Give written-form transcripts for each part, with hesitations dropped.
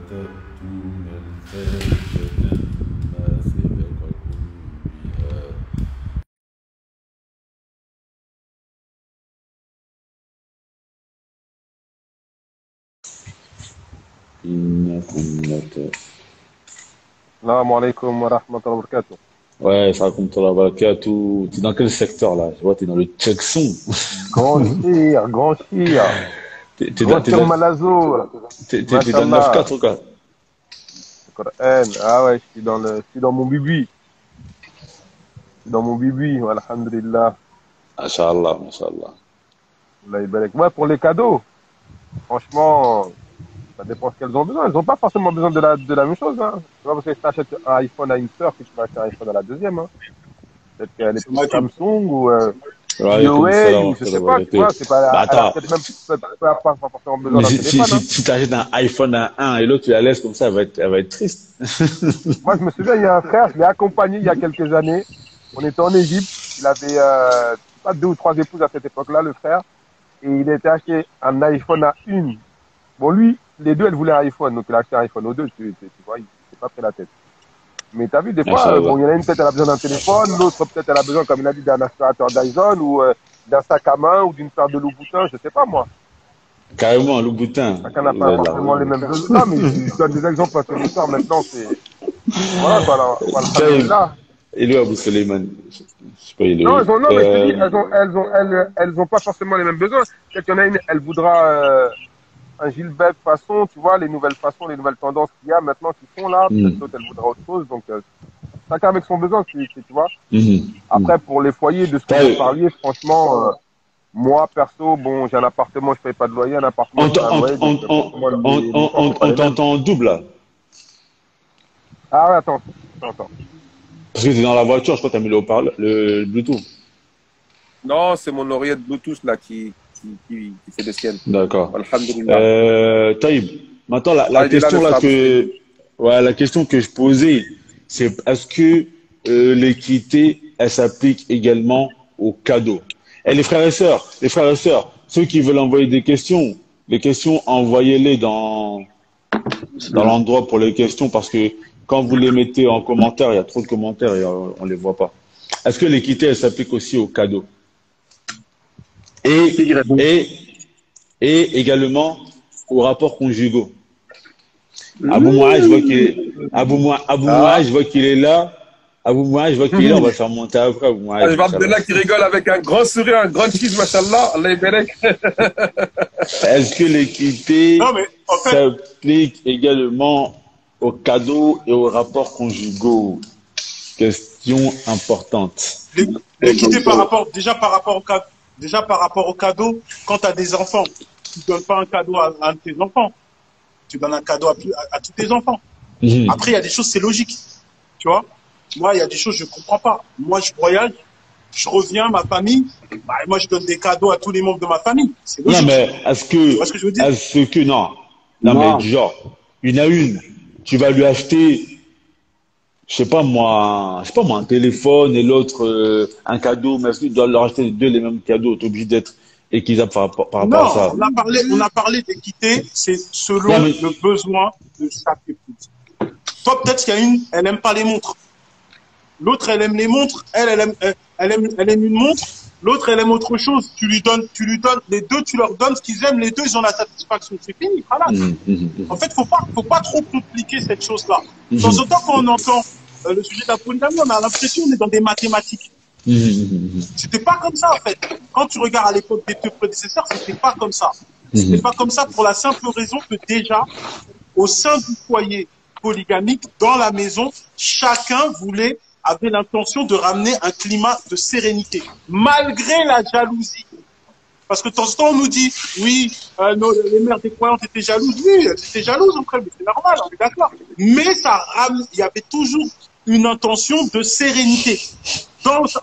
تأتون الفاحشة ما سبقكم بها إنكم Salam alaikum wa rahmatullahi wa barakatuh. Ouais, ça raconte la barakatuh. T'es dans quel secteur là? Je vois, t'es dans le Tchekson. Grand shir, T'es grand shir dans, Malazour, t'es dans le mashallah, 9-4 ou quoi? Coran. Ah ouais, je suis dans mon bibi, alhamdulillah. Masha'Allah, Masha'Allah. Allah yabarak. Ouais, pour les cadeaux, franchement, ça dépend ce qu'elles ont besoin. Elles n'ont pas forcément besoin de la même chose, hein. C'est pas parce que tu achètes un iPhone à une sœur que tu vas acheter un iPhone à la deuxième, hein. Peut-être qu'elle est C'est plus moi qui. Samsung ou Ouais, comme ça, là, Huawei ou on je fait la sais pas, tu vérité. vois, c'est pas, Bah elle a attends, peut-être même pas forcément besoin mais d'un téléphone, hein. si t'achètes un iPhone à un et l'autre tu la laisses comme ça, elle va être triste. Moi, je me souviens, il y a un frère, je l'ai accompagné il y a quelques années. On était en Égypte. Il avait, je sais pas, deux ou trois épouses à cette époque-là, le frère. Et il était acheté un iPhone à une. Bon, lui, les deux, elles voulaient un iPhone. Donc, il a acheté un iPhone aux deux. Tu vois, il s'est pas pris la tête. Mais t'as vu, des fois, bon, Masha'Allah. il y en a une, peut-être, elle a besoin d'un téléphone. L'autre, peut-être, elle a besoin, comme il a dit, d'un aspirateur Dyson ou d'un sac à main ou d'une paire de Louboutin. Je sais pas, moi. Carrément, le boutin. Chacun n'a pas Là, là. forcément les mêmes besoins. Non, mais je donne des exemples parce que l'histoire, maintenant, c'est, voilà, quoi, là, Tiens, alhamdulillah. il est où Abou Suleiman? Je sais pas, il est Non, où? non, mais je te dis, elles ont pas forcément les mêmes besoins. Peut-être qu'il y en a une, elle voudra un Gilbert façon, tu vois, les nouvelles façons, les nouvelles tendances qu'il y a maintenant qui sont là. Peut-être Hmm. l'autre, elle voudra autre chose. Donc, chacun avec son besoin, tu vois. Mhm. Mhm. Après, pour les foyers, de ce que vous T'as- parliez, franchement, moi, perso, bon, j'ai un appartement, je paye pas de loyer, un appartement, On je paye un loyer, donc forcément, les montants, c'est pas on les mêmes. t'entend en double là. Ah ouais, attends. Parce que t'es dans la voiture, je crois que t'as mis le haut-parleur, le Bluetooth. Non, c'est mon oreillette Bluetooth là qui fait des siennes. D'accord. Alhamdulillah. Taïb, maintenant la Ah, il est là, question le là frère Abou Suleiman. ouais, la question que je posais, c'est est-ce que l'équité, elle s'applique également aux cadeaux? Et les frères et sœurs, ceux qui veulent envoyer des questions, les questions, envoyez-les dans l'endroit pour les questions parce que quand vous les mettez en commentaire, il y a trop de commentaires et on les voit pas. Est-ce que l'équité, elle s'applique aussi aux cadeaux? Et, Qui répond? et, et également aux rapports conjugaux. Abou Mouah, Ah. je vois qu'il est là. Abou Mouah, je vois qu'il est là. On va le faire monter après, Abou Mouah, Ah, je vois Inch'Allah. Abdallah qui rigole avec un grand sourire, un grand cheese, machallah. Allah yabarak. Est-ce que l'équité Non, mais en fait, s'applique également aux cadeaux et aux rapports conjugaux? Question importante. l'équité par rapport, déjà par rapport au cadeau, quand tu as des enfants, tu donnes pas un cadeau à un de tes enfants. Tu donnes un cadeau à tous tes enfants. Mhm. Après, il y a des choses, c'est logique. Tu vois? Moi, il y a des choses, je comprends pas. Moi, je voyage, je reviens, ma famille, bah, moi, je donne des cadeaux à tous les membres de ma famille. C'est Non, logique. mais Tu vois ce que je veux dire? non. Non, mais Non, du genre, une à une, tu vas lui acheter, je sais pas moi, un téléphone et l'autre un cadeau, mais est-ce que tu dois leur acheter les deux les mêmes cadeaux? T'es obligé d'être équitable par rapport à Non, ça. on a parlé d'équité, c'est Non, selon mais, le besoin de chaque épouse. Toi, peut-être qu'il y a une, elle aime pas les montres. L'autre, elle aime les montres. Elle aime une montre. L'autre, elle aime autre chose. Tu lui donnes, les deux, tu leur donnes ce qu'ils aiment. Les deux, ils ont la satisfaction. C'est fini. Voilà. En fait, faut pas trop compliquer cette chose-là. De temps en temps, quand on entend le sujet de la polygamie, on a l'impression qu'on est dans des mathématiques. C'était pas comme ça, en fait. Quand tu regardes à l'époque des deux prédécesseurs, c'était pas comme ça. C'était pas comme ça pour la simple raison que déjà, au sein du foyer polygamique, dans la maison, chacun avait l'intention de ramener un climat de sérénité, malgré la jalousie. Parce que de temps en temps, on nous dit, oui, les mères des croyantes étaient jalouses. Oui, elles étaient jalouses entre elles, mais c'est normal, on est d'accord. Mais il y avait toujours une intention de sérénité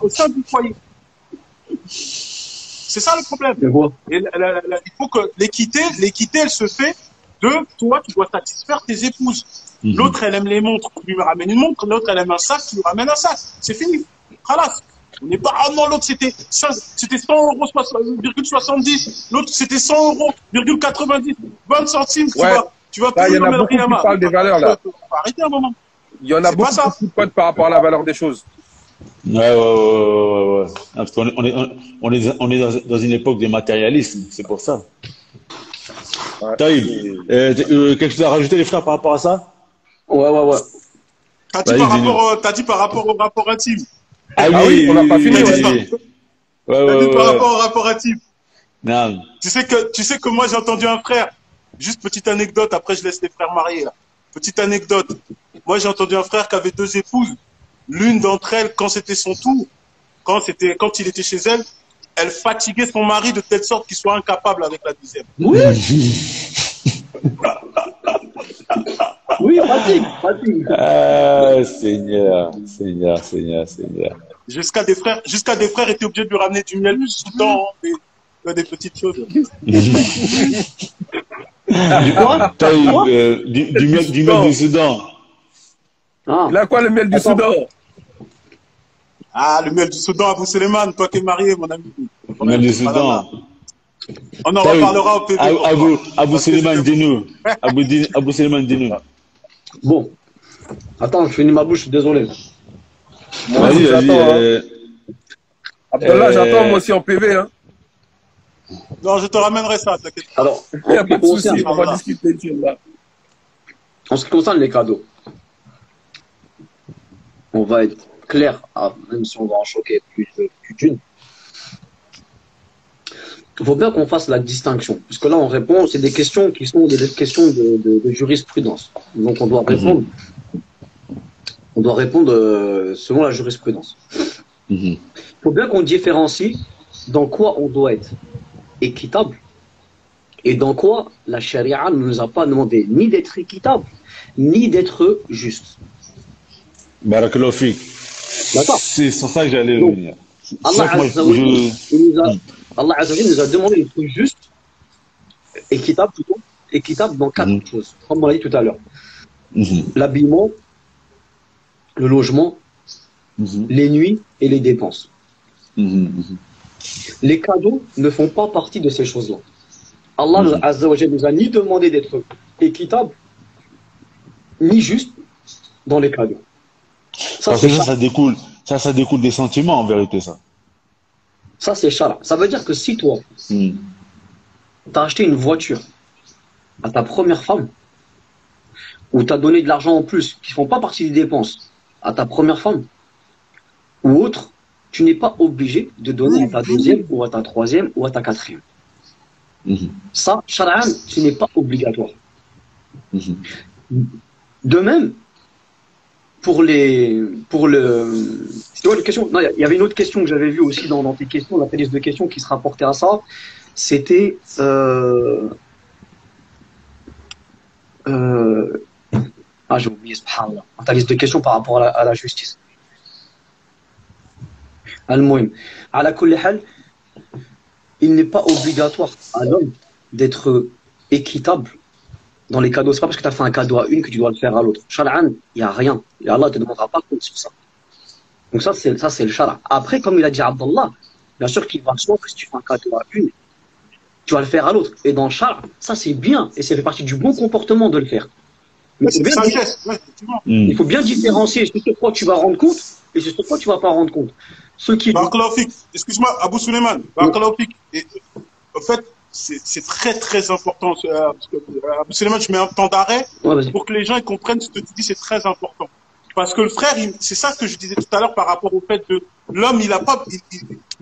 au sein du foyer. C'est ça le problème. je vois. Et il faut que l'équité, elle se fait de toi, tu dois satisfaire tes épouses. L'autre, elle aime les montres, tu lui ramènes une montre. L'autre, elle aime un sac, tu lui ramènes un sac. C'est fini. Khalas. On n'est pas, ah non, l'autre, c'était 100 euros, 70. L'autre, c'était 100 euros, 90, 20 centimes, tu Ouais. vois. Tu vas Là, il y toujours en a le beaucoup qui Riyama. parlent des valeurs, là. Faut arrêter un moment. Il y en a C'est pas beaucoup ça. qui potent par rapport à la valeur des choses. Ouais. Parce on est dans une époque de matérialisme, c'est pour ça. Ouais. Taïb, quelque chose à rajouter, les frères, par rapport à ça? Ouais. Vas-y, dis-nous. T'as dit par rapport au rapport intime. Ah Ah oui, on n'a pas fini, T'as dit ouais. ça. Ouais, T'as dit par ouais. rapport au rapport intime. Non. Tu sais que moi j'ai entendu un frère. Juste petite anecdote. Après je laisse les frères mariés là. Petite anecdote. Moi j'ai entendu un frère qui avait 2 épouses. L'une d'entre elles, quand c'était son tour, quand il était chez elle, elle fatiguait son mari de telle sorte qu'il soit incapable avec la deuxième. Oui, oui, fatigue. Ah, Seigneur. Jusqu'à des frères étaient obligés de lui ramener du miel du Soudan, des petites choses. Taïb, du miel du Soudan. Ah, Là, quoi, le miel du Soudan? Ah, le miel du Soudan, Abou Suleiman, toi qui es marié, mon ami. Le miel du Soudan. On en Taïb, reparlera au PV. Abou Suleiman, dis-nous. Abou Suleiman, dis-nous. bon. Attends, je finis ma bouche, désolé. Moi aussi, Vas-y, j'attends. Hein. Abdallah, j'attends moi aussi en PV. Hein. Non, je te ramènerai ça, t'inquiète pas. Alors, Il n'y a pas de souci, on va Inch'Allah. discuter, Inch'Allah. en ce qui concerne les cadeaux, on va être clair, même si on va en choquer plus d'une. Il faut bien qu'on fasse la distinction, puisque là on répond, c'est des questions qui sont des questions de jurisprudence. Donc on doit répondre selon la jurisprudence. Il faut bien qu'on différencie dans quoi on doit être équitable et dans quoi la charia ne nous a pas demandé ni d'être équitable, ni d'être juste. Barakallahu fik. D'accord. C'est sur ça que j'allais Donc, revenir. Allah Azza wa Jalla, Allah Azza wa Jalla nous a demandé d'être juste, équitable dans 4 choses, comme on l'a dit tout à l'heure. L'habillement, le logement, les nuits et les dépenses. Les cadeaux ne font pas partie de ces choses-là. Allah Azza wa Jalla nous a ni demandé d'être équitable, ni juste dans les cadeaux. Parce que ça découle des sentiments en vérité, ça. Ça, c'est shara. Ça veut dire que si toi, tu as acheté une voiture à ta première femme, ou tu as donné de l'argent en plus, qui ne font pas partie des dépenses, à ta première femme, ou autre, tu n'es pas obligé de donner à ta deuxième, ou à ta troisième, ou à ta quatrième. Ça, shar'an, ce n'est pas obligatoire. De même, pour le, tu vois, les questions, non, il y avait une autre question que j'avais vue aussi dans tes questions, la liste de questions qui se rapportait à ça. C'était, j'ai oublié, subhanallah, ta liste de questions par rapport à la justice. Al-Muhim. À la kulli hal, il n'est pas obligatoire à l'homme d'être équitable dans les cadeaux. C'est pas parce que tu as fait un cadeau à une que tu dois le faire à l'autre. Shar'an, il n'y a rien. Et Allah ne te demandera pas compte sur ça. Donc ça, c'est le shara. Après, comme il a dit Abdallah, bien sûr qu'il va souvent que si tu fais un cadeau à une, tu vas le faire à l'autre. Et dans le shara, ça c'est bien. Et ça fait partie du bon comportement de le faire. Mais c'est sagesse, effectivement. Il faut bien différencier ce sur quoi tu vas rendre compte et ce sur quoi tu ne vas pas rendre compte. Ceux qui... Excuse-moi, Abou Suleiman. En fait, c'est très très important. Parce que, Abou Suleiman, je mets un temps d'arrêt pour que les gens comprennent ce que tu dis, c'est très important. Parce que le frère, c'est ça que je disais tout à l'heure par rapport au fait que l'homme, il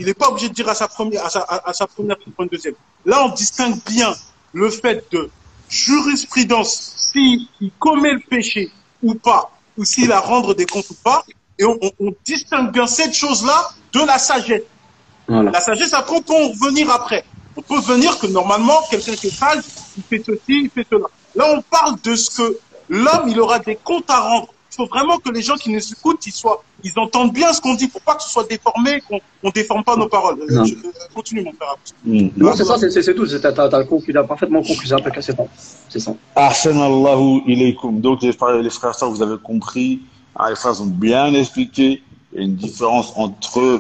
n'est pas obligé de dire à sa première, à sa première, deuxième. Là, on distingue bien le fait de jurisprudence, s'il commet le péché ou pas, ou s'il a à rendre des comptes ou pas, et on distingue bien cette chose-là de la sagesse. Voilà. La sagesse, après, on peut en revenir après. On peut venir que normalement, quelqu'un qui est sage, il fait ceci, il fait cela. Là, on parle de ce que l'homme, il aura des comptes à rendre. Il faut vraiment que les gens qui nous écoutent, ils entendent bien ce qu'on dit pour pas que ce soit déformé, qu'on ne déforme pas nos paroles. Continue, mon frère. Non, c'est ça, c'est tout. Tu as parfaitement conclu. C'est ça. Ahsanallahu ilaykum. Donc, les frères, ça, vous avez compris. Les frères ont bien expliqué. Il y a une différence entre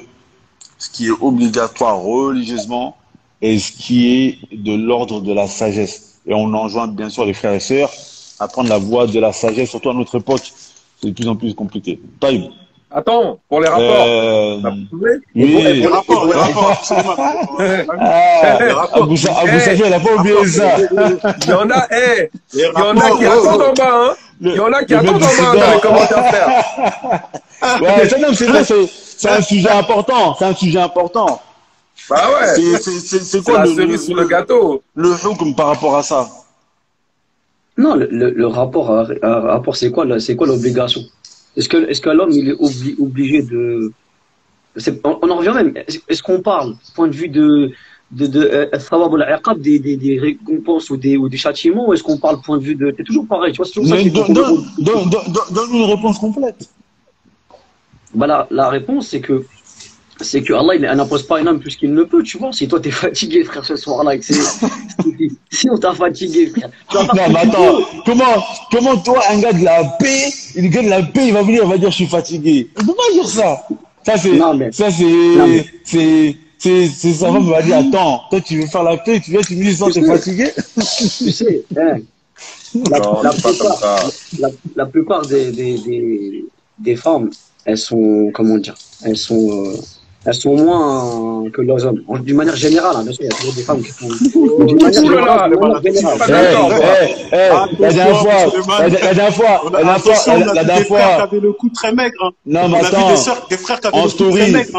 ce qui est obligatoire religieusement et ce qui est de l'ordre de la sagesse. et on enjoint bien sûr les frères et sœurs à prendre la voie de la sagesse, surtout à notre époque. C'est de plus en plus compliqué. Taïb. Attends, pour les rapports. Vous pouvez Oui, Les rapports, absolument. Abou Safi, elle a pas oublié ça. Il y en a, il y en a rapports, qui attendent en bas, hein. Il y en a qui attendent en bas dans les commentaires, frère. Ouais, c'est vrai, c'est un sujet important. C'est un sujet important. Bah ouais. C'est quoi la cerise sur le gâteau. Le hukm par rapport à ça? Non, le rapport, c'est quoi l'obligation? Est-ce que l'homme, il est obligé de... On en revient même. Est-ce qu'on parle, point de vue des récompenses ou des châtiments, ou est-ce qu'on parle point de vue de... C'est toujours pareil, tu vois, c'est toujours ça qui est Donne une réponse complète. Bah, la réponse, c'est que Allah, il n'impose pas un homme plus qu'il ne peut, tu vois. Si toi, t'es fatigué, frère, ce soir-là, si on t'a fatigué, frère. Non, mais attends, comment toi, un gars de la paix, il va venir, il va dire, je suis fatigué. Il peut pas dire ça. Ça, c'est sa femme va dire, attends, toi, tu veux faire la paix, tu me dis, ça, t'es fatigué? Tu sais, la plupart des femmes, elles sont, comment dire, elles sont moins que les hommes. D'une manière générale, hein, bien sûr, il y a toujours des femmes qui sont. D'une manière générale. La dernière fois. T'avais le cou très maigre. Hein. Non, mais attends. Des frères qui avaient le cou très maigre.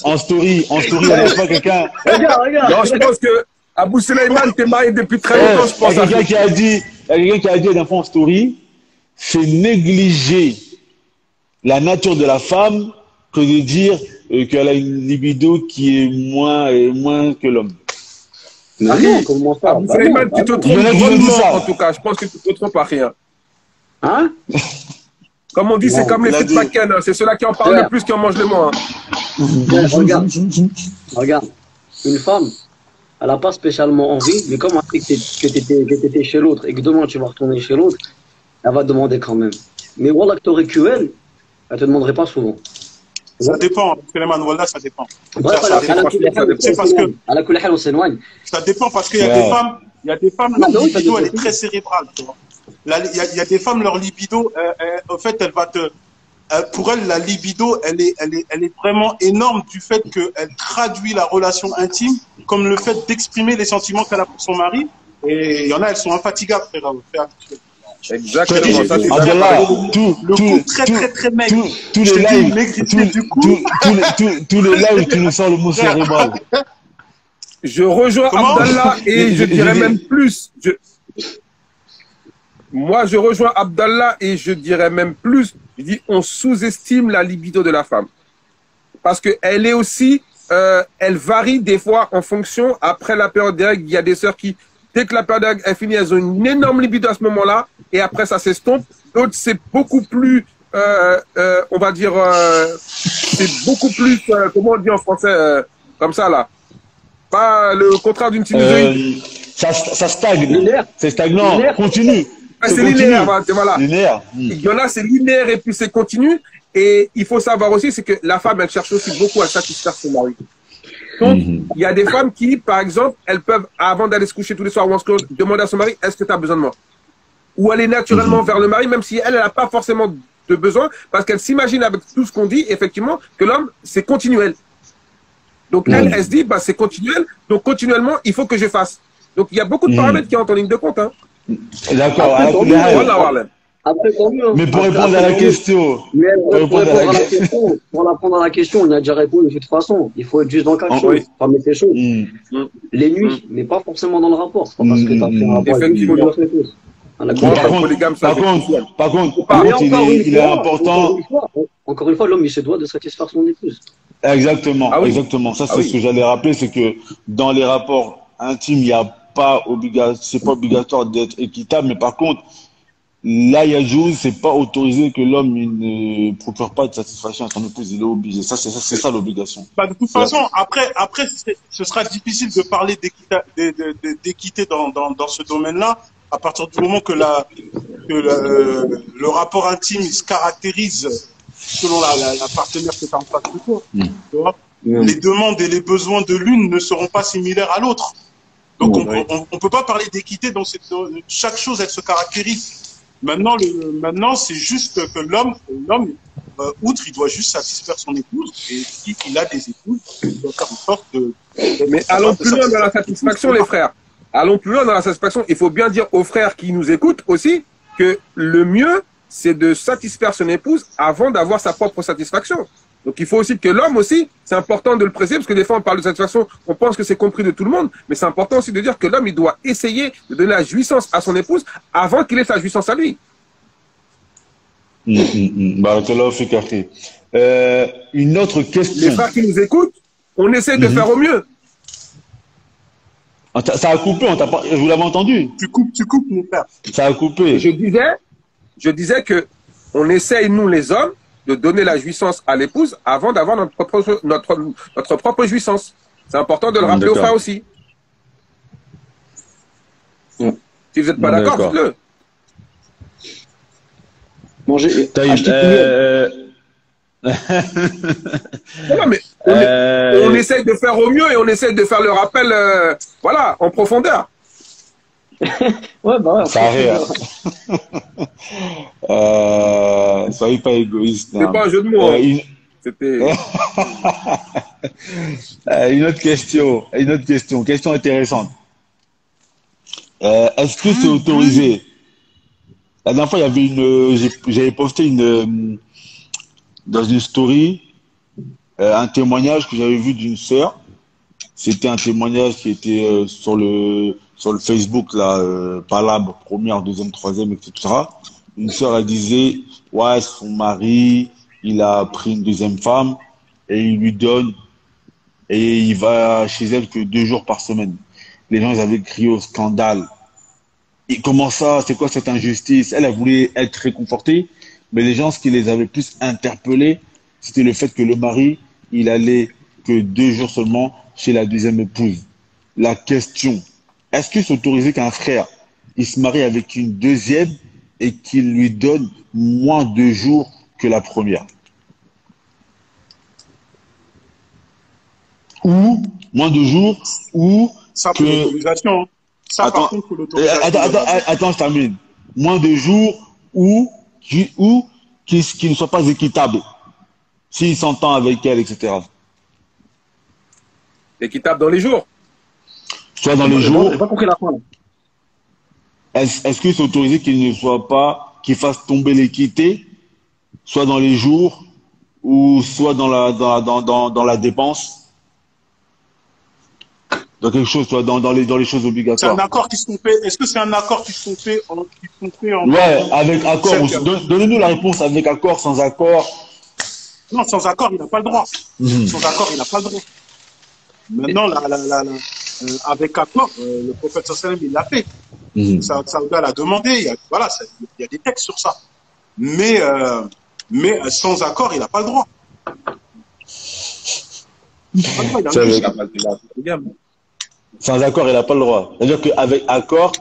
En story, il n'y avait pas quelqu'un. Regarde. Non, je pense que Abou Suleiman, t'es marié depuis très longtemps, je pense. Il y a quelqu'un qui a dit la dernière fois en story, c'est négliger la nature de la femme que de dire qu'elle a une libido qui est moins que l'homme. Non, comment ça? Abou Suleiman, tu te trompes grandement, en tout cas. Je pense que tu te trompes à rien. Hein? Comme on dit, c'est comme les frites Macken, c'est ceux-là qui en parlent le plus qui en mangent le moins. Regarde. Une femme, elle n'a pas spécialement envie, mais comme après que tu étais chez l'autre et que demain tu vas retourner chez l'autre, elle va demander quand même. Mais voilà que tu aurais elle ne te demanderait pas souvent. Ça dépend, Suleiman, voilà, ça dépend. C'est parce que. À la couleur, on s'éloigne. Ça dépend parce qu'il y a des femmes, leur libido, elle est très cérébrale, tu vois. Il y a des femmes, leur libido, en fait, elle va te. Pour elle, la libido, elle est vraiment énorme du fait qu'elle traduit la relation intime comme le fait d'exprimer les sentiments qu'elle a pour son mari. Et il y en a, elles sont infatigables, frère. Exactement. Ça, le coup très maigre. Tous les lives, tu nous sors le mot cérébral. Je rejoins Abdallah et je dirais même plus. Moi, je rejoins Abdallah et je dirais même plus. Je dis, on sous-estime la libido de la femme. Parce qu'elle est aussi, elle varie des fois en fonction, après la période des règles, il y a des sœurs qui, dès que la période des règles est finie, elles ont une énorme libido à ce moment-là, et après ça s'estompe. D'autres, c'est beaucoup plus, on va dire, c'est beaucoup plus, comment on dit en français, comme ça là. Pas le contraire d'une sinusoïde. Ça stagne. C'est stagnant. Continue. C'est linéaire, voilà. Linéaire. Il y en a, c'est linéaire et puis c'est continu. Et il faut savoir aussi, c'est que la femme, elle cherche aussi beaucoup à satisfaire son mari. Donc, il y a des femmes qui, par exemple, elles peuvent, avant d'aller se coucher tous les soirs ou en se close, demander à son mari, est-ce que tu as besoin de moi? Ou aller naturellement vers le mari, même si elle n'a pas forcément de besoin, parce qu'elle s'imagine avec tout ce qu'on dit, effectivement, que l'homme, c'est continuel. Donc, elle se dit, bah, c'est continuel, donc continuellement, il faut que je fasse. Donc, il y a beaucoup de paramètres qui entrent en ligne de compte, hein. D'accord. Après, tant mieux. Mais pour répondre à la question. Pour répondre à la question, on a déjà répondu de toute façon. Il faut être juste dans quelque chose. Pas mettre les choses. Les nuits, mais pas forcément dans le rapport. C'est pas parce que tu as fait un rapport avec lui, il faut faire les choses. Par contre, il est important. Encore une fois, l'homme, il se doit de satisfaire son épouse. Exactement, exactement. Ça, c'est ce que j'allais rappeler, c'est que dans les rapports intimes, il n'y a pas c'est pas obligatoire d'être équitable, mais par contre, là, il y a jour, c'est pas autorisé que l'homme ne procure pas de satisfaction à son épouse, il est obligé. Ça, c'est ça l'obligation. Bah, de toute façon, après, ce sera difficile de parler d'équité dans ce domaine-là, à partir du moment que le rapport intime il se caractérise selon la partenaire que tu as en face de toi. Tu vois, les demandes et les besoins de l'une ne seront pas similaires à l'autre. Donc, Oui. on peut pas parler d'équité chaque chose, elle se caractérise. Maintenant, c'est juste que l'homme, outre, il doit juste satisfaire son épouse. Et s'il a des épouses, il doit faire en sorte Mais d'être allons capable de plus loin dans satisfaire la ses épouses. satisfaction, les frères. Allons plus loin dans la satisfaction. Il faut bien dire aux frères qui nous écoutent aussi que le mieux, c'est de satisfaire son épouse avant d'avoir sa propre satisfaction. Donc il faut aussi que l'homme aussi, c'est important de le préciser, parce que des fois on parle de satisfaction, on pense que c'est compris de tout le monde, mais c'est important aussi de dire que l'homme, il doit essayer de donner la jouissance à son épouse avant qu'il ait sa jouissance à lui. Barakallahu fik, akhi. Une autre Les question. frères qui nous écoutent, on essaie de faire au mieux. Ça a coupé, vous l'avez entendu? Tu coupes, mon frère. Ça a coupé. Je disais que on essaye, nous les hommes, de donner la jouissance à l'épouse avant d'avoir notre propre jouissance. C'est important de le rappeler aux frères aussi. Si vous n'êtes pas d'accord, dites-le. Manger, Taïb, acheter Non, mais on essaye de faire au mieux et on essaye de faire le rappel, voilà, en profondeur. Ouais, bah ouais. ça arrive. Soyez pas égoïste. C'est pas un jeu de mots. C'était. Une autre question. Question intéressante. Est-ce que c'est autorisé? La dernière fois, il y avait j'avais posté dans une story un témoignage que j'avais vu d'une sœur. C'était un témoignage qui était sur le Facebook là, Palabre, première, deuxième, troisième, etc. Une sœur, elle disait, ouais, son mari, il a pris une deuxième femme et il lui donne et il va chez elle que 2 jours par semaine. Les gens, ils avaient crié au scandale. Et comment ça? C'est quoi cette injustice? Elle voulait être réconfortée, mais les gens, ce qui les avait plus interpellés, c'était le fait que le mari, il allait que 2 jours seulement chez la deuxième épouse. La question, est-ce que c'est autorisé qu'un frère, il se marie avec une deuxième et qu'il lui donne moins de jours que la première? Ou moins de jours, ou Ça, pour l'autorisation. Ça, par contre, pour l'autorisation. Attends, je termine. Moins de jours ou qu'il ne soit pas équitable. S'il s'entend avec elle, etc. Équitable dans les jours. Soit dans les jours. J'ai pas compris la fin. Est-ce que c'est autorisé qu'il fasse tomber l'équité, soit dans les jours, ou soit dans la dépense? Dans quelque chose, soit dans les choses C'est obligatoires. un accord qui se fait. Est-ce que c'est un accord qui se fait en Ouais, avec accord. Donnez-nous la réponse avec accord, sans accord. Non, sans accord, il n'a pas le droit. Sans accord, il n'a pas le droit. Maintenant, avec accord, le prophète sallam, il l'a fait. Saouda l'a demandé. Il y a des textes sur ça. Mais sans accord, il n'a pas le droit. Sans accord, il n'a pas le droit. C'est-à-dire qu'avec accord.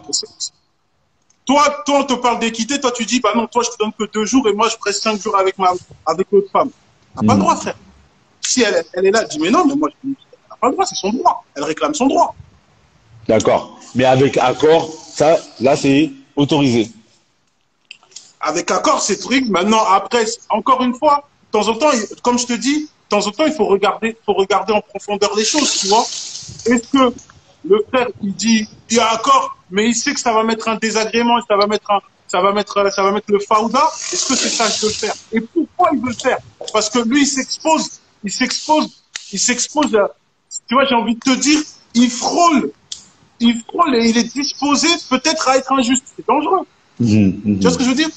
Toi, on te parle d'équité, toi tu dis, bah non, toi je te donne que 2 jours et moi je presse 5 jours avec l'autre femme. Elle n'a pas le droit, frère. Si elle est là, elle dit, mais non, mais moi elle n'a pas le droit, c'est son droit. Elle réclame son droit. D'accord. Mais avec accord, ça, là, c'est autorisé. Avec accord, c'est truc. Maintenant, après, encore une fois, de temps en temps, comme je te dis, de temps en temps, il faut regarder en profondeur les choses, tu vois. Est-ce que le frère, il dit, il y a accord, mais il sait que ça va mettre un désagrément, ça va mettre le faouda. Est-ce que c'est sage de le faire? Et pourquoi il veut le faire? Parce que lui, il s'expose, tu vois, j'ai envie de te dire, il frôle et il est disposé peut-être à être injuste. C'est dangereux. Tu vois ce que je veux dire?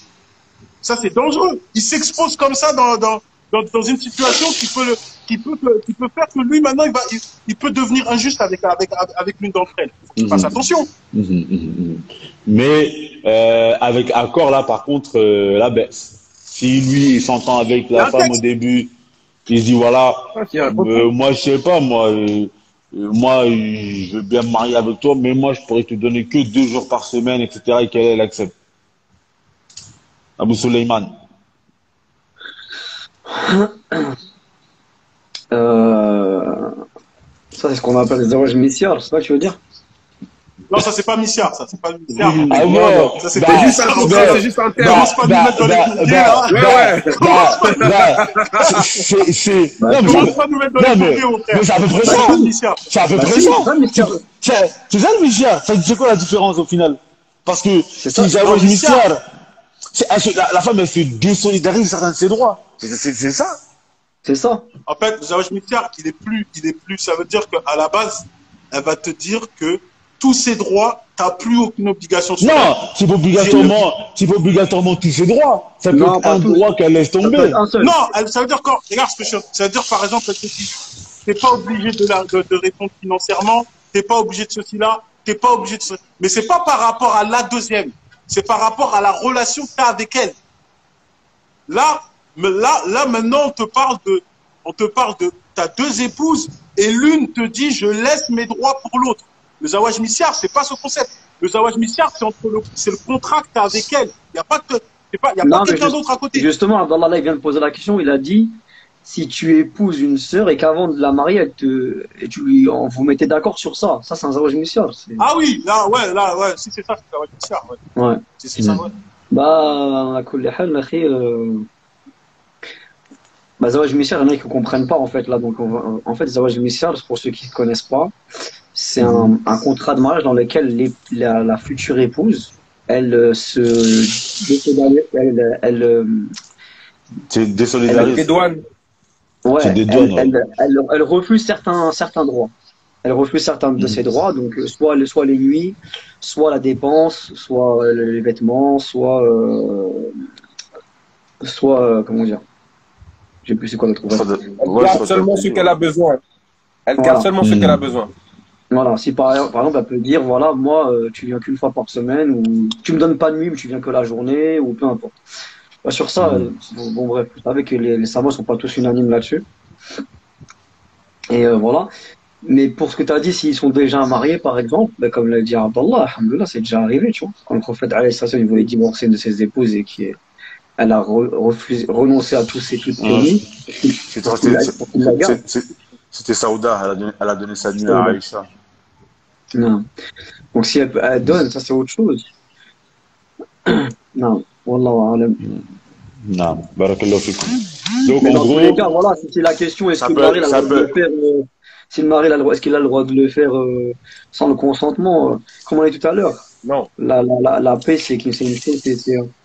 Ça, c'est dangereux. Il s'expose comme ça dans une situation qui peut faire que lui, maintenant, il peut devenir injuste avec l'une d'entre elles. Fasse attention. Mais avec accord, là, par contre, là, ben, si lui, il s'entend avec la femme au début, il se dit, voilà, moi, je sais pas, moi, je veux bien me marier avec toi, mais moi, je pourrais te donner que 2 jours par semaine, etc., et qu'elle accepte. Abou Suleiman. Ça, c'est ce qu'on appelle les awages missiars, c'est ça que tu veux dire? Non, ça, c'est pas Missiar, ça, c'est pas Missiar. Ah bon? Ça, c'est Bah, pas C'est juste un Missiar. terme, c'est juste un terme. Commence pas à nous mettre dans les courriers, là. Ouais. Non, mais Commence pas à nous mettre dans les mais courriers, mon frère. c'est à peu près Ça, ça. c'est pas Missiar. C'est à peu Bah près si, ça. c'est ça, Missiar. C'est ça le Michiar. C'est quoi la différence au final? Parce que C'est ça. si j'avais Non, Michiar, la femme, elle se désolidarise de certains de ses droits. C'est ça. C'est ça. En fait, le Zawaj Missiar, il est plus, ça veut dire qu'à la base, elle va te dire que tous ces droits, t'as plus aucune obligation sur elle. Non, c'est pas obligatoirement tous ses droits. Ça peut Non, être pas un tous. droit qu'elle laisse Ça peut tomber. être un seul. Non, ça veut dire quand, regarde ce que ça veut dire par exemple, elle te dit, t'es pas obligé de répondre financièrement, t'es pas obligé de ceci là, t'es pas obligé de ceci. Mais c'est pas par rapport à la deuxième, c'est par rapport à la relation que t'as avec elle. Là, maintenant, on te parle de, t'as deux épouses et l'une te dit, je laisse mes droits pour l'autre. Le Zawaj Missiar, c'est pas ce concept. Le Zawaj Missiar, c'est le contrat que t'as avec elle. Il y a pas Non, mais quelqu'un d'autre à côté. justement, Abdallah, là, il vient de poser la question. Il a dit, si tu épouses une sœur et qu'avant de la marier, vous mettez d'accord sur ça. Ça, c'est un Zawaj Missiar. Ah oui, là, ouais, si c'est ça, c'est Zawaj Missiar, ouais. Ouais. Si c'est ça, ouais. Bah, à kulli hal, akhi, bah, Zawaj Missiar, il y en a qui ne comprennent pas, en fait, là. Donc, en fait, Zawaj Missiar, pour ceux qui ne connaissent pas, c'est un contrat de mariage dans lequel la future épouse, elle se désolidarise, C'est désolidarise. Les douanes. ouais, C'est des douanes, ouais. elle refuse certains droits. Elle refuse certains de ses droits, donc soit les nuits, soit la dépense, soit les vêtements, soit comment dire, j'ai plus c'est quoi l'autre Ça mot. de- Elle ouais, garde ça seulement doit- ce qu'elle a besoin. Elle Voilà. garde seulement ce qu'elle a besoin. Voilà, si par exemple elle peut dire voilà moi tu viens qu'une fois par semaine ou tu me donnes pas de nuit mais tu viens que la journée ou peu importe. Bah, sur ça, bon bref, vous savez que les savants sont pas tous unanimes là-dessus. Et voilà. Mais pour ce que tu as dit, s'ils sont déjà mariés, par exemple, bah, comme l'a dit Abdallah, alhamdoulilah, c'est déjà arrivé, tu vois. Quand le prophète alayhi salam, il voulait divorcer une de ses épouses et elle a renoncé à toutes ses nuits. C'était Saouda, elle a donné sa nuit à Aïcha. Non. Donc si elle donne, ça c'est autre chose. Non, wallahu alam. Non, barakallahu fikum. Donc Mais en dans tous les gros, cas, voilà, si c'est la question, est-ce ça que le peut- mari a le ça droit de le peut- faire, si le mari est-ce qu'il a le droit de le faire sans le consentement, comme on l'a dit tout à l'heure. Non. La paix, c'est une chose,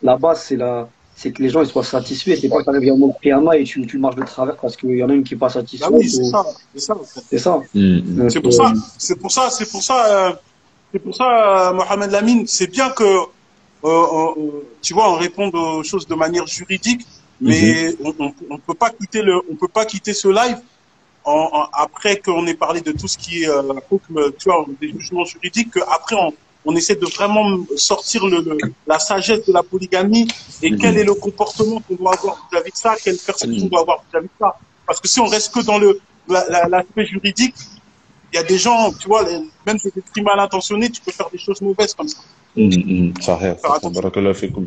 la base, c'est que les gens ils soient satisfaits. C'est pas que tu arrives à un moment de Qiyamah et tu marches de travers parce qu'il y en a une qui n'est pas satisfaite. Bah oui, c'est ça, en fait. C'est ça. Donc, C'est pour ça, Mohamed Lamine, c'est bien que, tu vois, on réponde aux choses de manière juridique, mais on peut pas quitter ce live après qu'on ait parlé de tout ce qui est, tu vois, des jugements juridiques, qu'après on essaie de vraiment sortir la sagesse de la polygamie et quel est le comportement qu'on doit avoir vis-à-vis de ça, quelle perception on doit avoir vis-à-vis de ça. Parce que si on reste que dans l'aspect juridique, il y a des gens, tu vois, même si tu es mal intentionné, tu peux faire des choses mauvaises comme ça. صحيح Faire attention. بارك الله فيكم.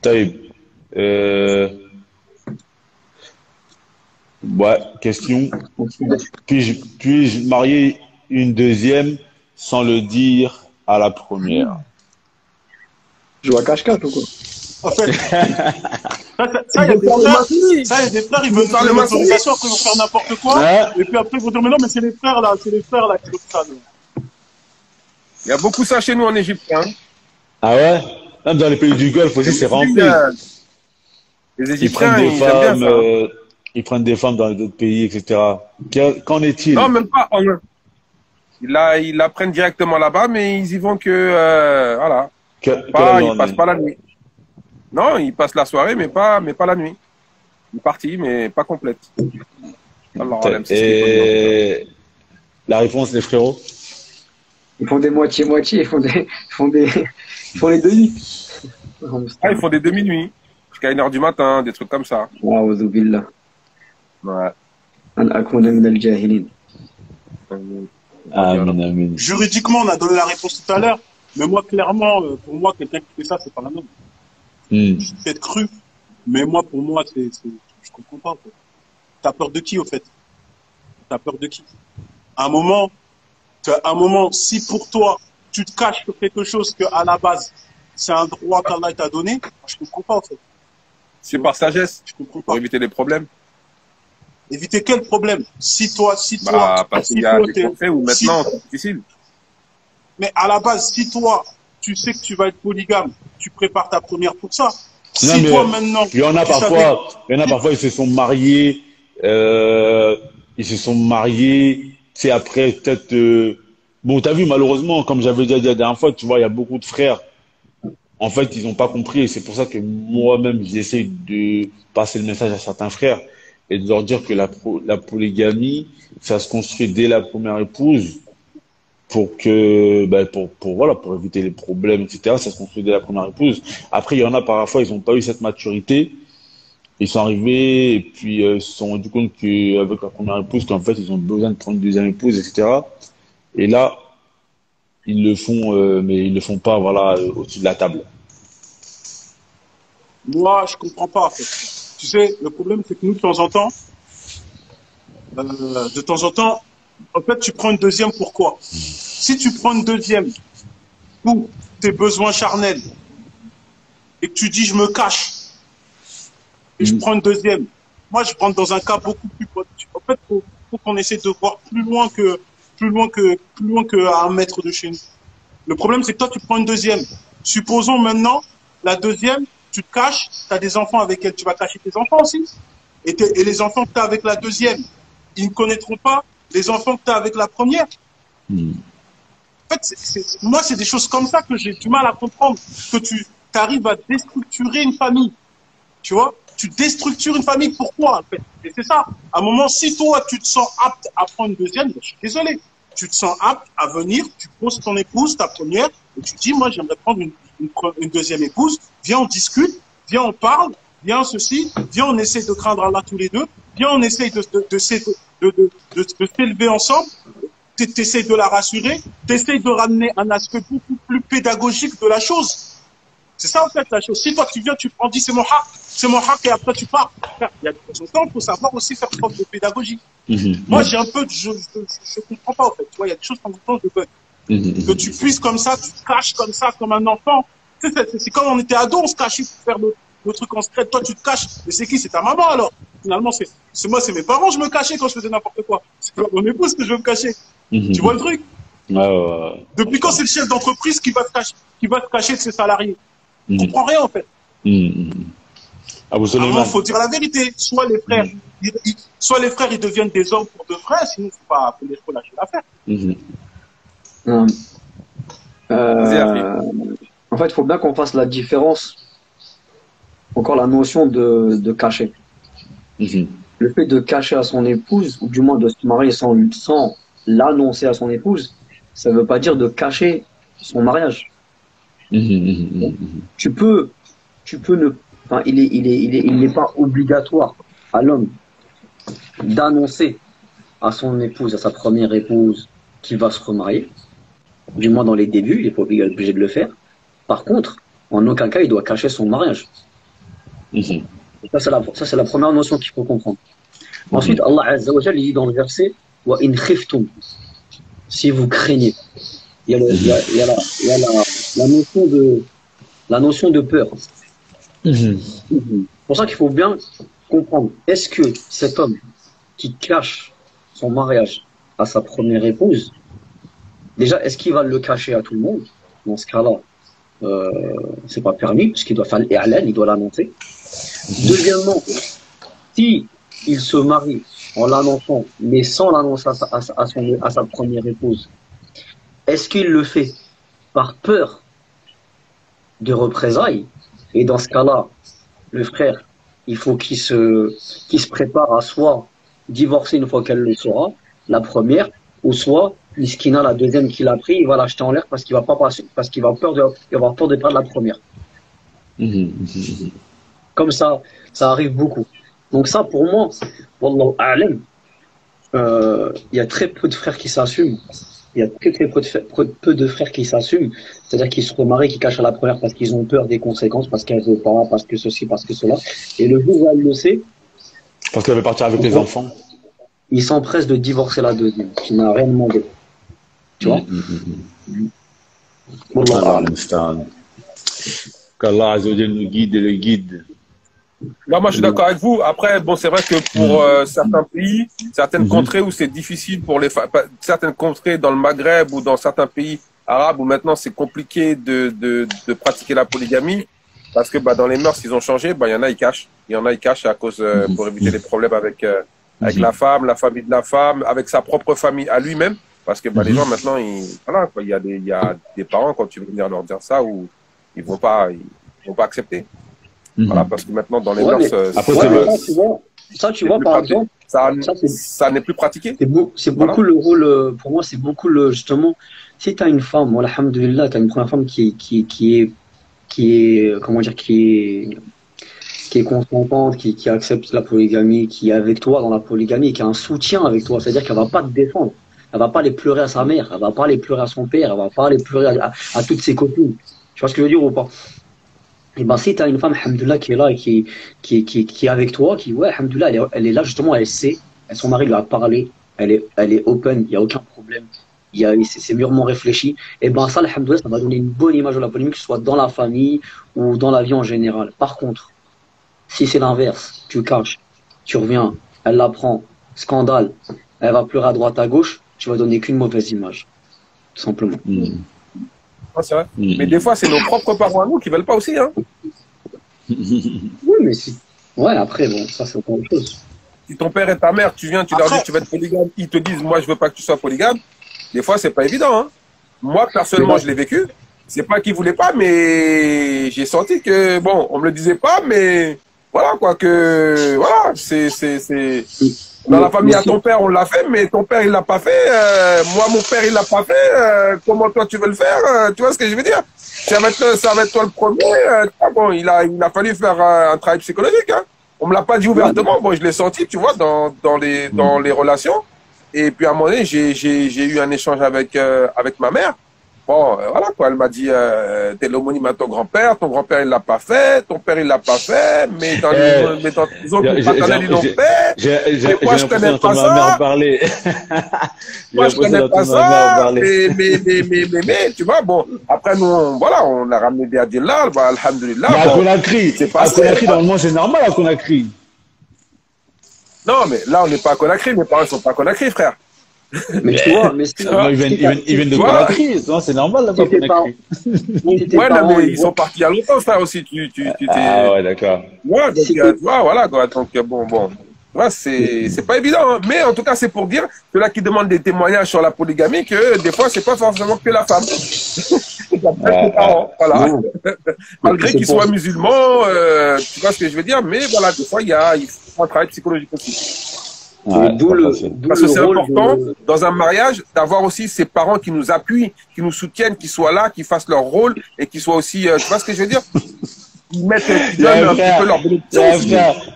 طيب ouais, question. Puis-je marier une deuxième sans le dire à la première? je joue à cache-cache ou quoi? En fait, ça, il y a des frères, ils veulent faire les autorisations, après ils vont faire n'importe quoi, Ouais. et puis après ils vont dire, mais non, mais c'est les frères là qui font ça. Il y a beaucoup ça chez nous en Égypte. Hein. Ah ouais? Même dans les pays du Golfe aussi, c'est rempli. Les Ils Égyptiens, prennent des ils aiment bien femmes, ça. ils prennent des femmes dans d'autres pays, etc. Qu'en est-il? Non, même pas. Ils la prennent directement là-bas, mais ils y vont que, voilà. Ils passent pas la nuit. Non, ils passent la soirée, mais pas la nuit. Une partie, mais pas complète. Allah alam, c'est ce qu'il faut dire. Et la réponse, les frérots? Ils font des moitié-moitié, ils font les demi. Ah, ils font des demi-nuits. Jusqu'à 1h du matin, des trucs comme ça. A'udhu billah. Ouais. An akuna min al-jahilin. Amin, amin. Juridiquement, on a donné la réponse tout à l'heure, mais moi, clairement, pour moi, quelqu'un qui fait ça, c'est pas la même. Je suis peut-être cru, mais moi, pour moi, je comprends pas. T'as peur de qui, au fait? T'as peur de qui? À un moment, si pour toi, tu te caches sur quelque chose que, à la base, c'est un droit qu'Allah t'a donné, je comprends pas, en fait. C'est par sagesse, Je comprends pour pas. éviter les problèmes. Éviter quel problème? Si toi, Parce qu'il y a des contrats où si- maintenant, c'est difficile. mais à la base, si toi, tu sais que tu vas être polygame, tu prépares ta première pour ça. Non, Si mais toi, maintenant, il y en a tu savais- parfois, ils se sont mariés, c'est après, peut-être, bon, t'as vu, malheureusement, comme j'avais déjà dit la dernière fois, tu vois, il y a beaucoup de frères. En fait, ils n'ont pas compris et c'est pour ça que moi-même, j'essaie de passer le message à certains frères et de leur dire que la polygamie, ça se construit dès la première épouse pour que, ben, voilà, pour éviter les problèmes, etc. Ça se construit dès la première épouse. Après, il y en a parfois, ils n'ont pas eu cette maturité. Ils sont arrivés et puis ils se sont rendus compte qu'avec la première épouse, qu'en fait, ils ont besoin de prendre une deuxième épouse, etc. Et là, ils le font, mais ils le font pas, voilà, au-dessus de la table. moi, je comprends pas, en fait. Tu sais, le problème, c'est que nous, de temps en temps, en fait, tu prends une deuxième, pourquoi? Si tu prends une deuxième pour tes besoins charnels et que tu dis, je me cache, et je prends une deuxième, moi, je rentre dans un cas beaucoup plus. En fait, faut qu'on essaie de voir plus loin que à 1 mètre de chez nous. Le problème, c'est que toi, tu prends une deuxième. Supposons maintenant, la deuxième, tu te caches, tu as des enfants avec elle, tu vas cacher tes enfants aussi. Et les enfants que tu as avec la deuxième, ils ne connaîtront pas les enfants que tu as avec la première. En fait, moi, c'est des choses comme ça que j'ai du mal à comprendre. Que tu arrives à déstructurer une famille. Tu vois? Tu déstructures une famille. Pourquoi, en fait? Et c'est ça. À un moment, si toi, tu te sens apte à prendre une deuxième, je suis désolé. Tu te sens apte à venir, tu poses ton épouse, ta première, et tu dis, moi, j'aimerais prendre une deuxième épouse. Viens, on discute. Viens, on parle. Viens, ceci. Viens, on essaie de craindre Allah tous les deux. Viens, on essaie de s'élever ensemble. T'essayes de la rassurer. T'essayes de ramener un aspect beaucoup plus pédagogique de la chose. C'est ça, en fait, la chose. Si toi, tu viens, tu prends, dis, c'est mon haq, et après, tu pars. Il y a de temps, il faut savoir aussi faire preuve de pédagogie. Moi, j'ai un peu, je comprends pas, en fait. Tu vois, il y a des choses comme ça, je bug. Que tu puisses comme ça, tu te caches comme ça, comme un enfant. Tu sais, c'est comme on était ados, on se cachait pour faire nos trucs en secret. Toi, tu te caches. Mais c'est qui? C'est ta maman, alors. Finalement, c'est moi, c'est mes parents, je me cachais quand je faisais n'importe quoi. C'est pas mon épouse que je veux me cacher. Tu vois le truc? Depuis quand c'est le chef d'entreprise qui va se cacher de ses salariés? Je comprends rien, en fait. À un moment, faut dire la vérité. Soit les frères, ils deviennent des hommes pour de vrai, sinon faut lâcher l'affaire. En fait, il faut bien qu'on fasse la différence. Encore la notion de cacher. Le fait de cacher à son épouse, ou du moins de se marier sans l'annoncer à son épouse, ça ne veut pas dire de cacher son mariage. Tu peux ne, enfin, il n'est pas obligatoire à l'homme d'annoncer à son épouse, à sa première épouse, qu'il va se remarier. Du moins dans les débuts, il n'est pas obligé de le faire. Par contre, en aucun cas, il doit cacher son mariage. Ça, c'est la première notion qu'il faut comprendre. Ensuite, Allah Azza wa Jalla dit dans le verset wa in khiftum, si vous craignez. Il y a la notion de peur. C'est pour ça qu'il faut bien comprendre. Est-ce que cet homme qui cache son mariage à sa première épouse, déjà, est-ce qu'il va le cacher à tout le monde? Dans ce cas-là, c'est pas permis, parce qu'il doit faire l'I'lan, il doit l'annoncer. Deuxièmement, si il se marie en l'annonçant, mais sans l'annoncer à sa première épouse, est-ce qu'il le fait par peur de représailles? Et dans ce cas-là, le frère, il faut qu'il se prépare à soit divorcer une fois qu'elle le saura, la première, ou soit, puisqu'il a la deuxième qu'il a pris, il va l'acheter en l'air parce qu'il va pas passer, parce qu'il va avoir peur de perdre la première. Comme ça arrive beaucoup. Donc ça, pour moi, Wallahu a'lam, il y a très peu de frères qui s'assument. Il y a très peu de frères qui s'assument. C'est-à-dire qu'ils se remarient, qui cachent à la première parce qu'ils ont peur des conséquences, parce qu'elles veulent pas, parce que ceci, parce que cela. Et le jour où elle le sait, parce qu'elle veut partir avec les enfants, il s'empresse de divorcer la deuxième, qui n'a rien demandé. Tu vois? Wallah Allah a'lam. al-Musta'an. Qu'Allah Azza wa Jal nous guide et le guide. Là, moi, je suis d'accord avec vous. Après, bon, c'est vrai que pour certains pays, certaines contrées où c'est difficile pour les femmes, certaines contrées dans le Maghreb ou dans certains pays arabes où maintenant c'est compliqué de pratiquer la polygamie parce que dans les mœurs, ils ont changé. Il y en a, ils cachent. Il y en a, ils cachent à cause pour éviter les problèmes avec la femme, la famille de la femme, avec sa propre famille à lui-même. Parce que les gens maintenant, voilà, quoi, il y a des parents quand tu veux venir leur dire ça ou ils vont pas accepter. Voilà, parce que maintenant, dans les Ouais, mœurs, mais- Après, ouais, mais ça, tu vois, par exemple, ça, c'est- ça n'est plus pratiqué. c'est Voilà. beaucoup le rôle, pour moi, c'est beaucoup justement, si tu as une femme, moi, alhamdoulilah, tu as une première femme comment dire, qui est consentante, qui accepte la polygamie, qui est avec toi dans la polygamie, qui a un soutien avec toi, c'est-à-dire qu'elle va pas te défendre, elle va pas aller pleurer à sa mère, elle va pas aller pleurer à son père, elle va pas aller pleurer à toutes ses copines. Tu vois ce que je veux dire ou pas? Et ben, si tu as une femme, alhamdoulilah, qui est là et qui est avec toi, ouais, alhamdoulilah, elle est là justement, elle sait, son mari lui a parlé, elle est open, il n'y a aucun problème, c'est mûrement réfléchi, et ben ça, alhamdoulilah, ça va donner une bonne image de la polémique, que ce soit dans la famille ou dans la vie en général. Par contre, si c'est l'inverse, tu caches, tu reviens, elle l'apprend, scandale, elle va pleurer à droite, à gauche, tu vas donner qu'une mauvaise image, tout simplement. Ouais, c'est vrai. Mais des fois, c'est nos propres parents à nous qui veulent pas aussi. Hein. Oui, mais si. Ouais, après, bon, ça, c'est autre chose. Si ton père et ta mère, tu viens, tu leur dis que tu vas être polygame, ils te disent, moi, je veux pas que tu sois polygame. Des fois, c'est pas évident. Hein. Moi, personnellement, je l'ai vécu. C'est pas qu'ils voulaient pas, mais j'ai senti que, bon, on me le disait pas, mais voilà, quoi, que, voilà, dans la famille à ton père, on l'a fait, mais ton père, il l'a pas fait. Moi, mon père, il l'a pas fait. Comment toi, tu veux le faire? Tu vois ce que je veux dire? Ça va être toi le premier. Bon, il a fallu faire un travail psychologique. Hein. On me l'a pas dit ouvertement. Bon, je l'ai senti, tu vois, dans les relations. Et puis, à un moment donné, j'ai eu un échange avec ma mère. Bon, voilà quoi, elle m'a dit, t'es l'homonyme à ton grand-père il l'a pas fait, ton père il l'a pas fait, mais dans les autres paternels ils l'ont fait, et moi je connais pas ça, moi je connais pas ça, mais, tu vois, bon, après nous, on a ramené des adillas, alhamdoulilah. Mais à Conakry, normalement c'est normal à Conakry. Non, mais là on n'est pas à Conakry, mes parents sont pas à Conakry, frère. Mais tu vois, ils viennent de Conakry, c'est normal là-bas, Conakry. Ouais, non, mais ils sont partis il y a longtemps, ça aussi. Ah ouais, d'accord. Ouais, donc, tu vois, voilà, quoi. Donc, bon. Ouais, c'est pas évident, hein. Mais en tout cas, c'est pour dire que là qui demandent des témoignages sur la polygamie, que des fois, c'est pas forcément que la femme. Voilà. Malgré qu'ils soient musulmans, tu vois ce que je veux dire, mais voilà, des fois, il faut un travail psychologique aussi. Ouais, parce que c'est important dans un mariage d'avoir aussi ses parents qui nous appuient, qui nous soutiennent, qui soient là, qui fassent leur rôle et qui soient aussi, tu vois ce que je veux dire? Ils donnent un petit peu leur bénédiction.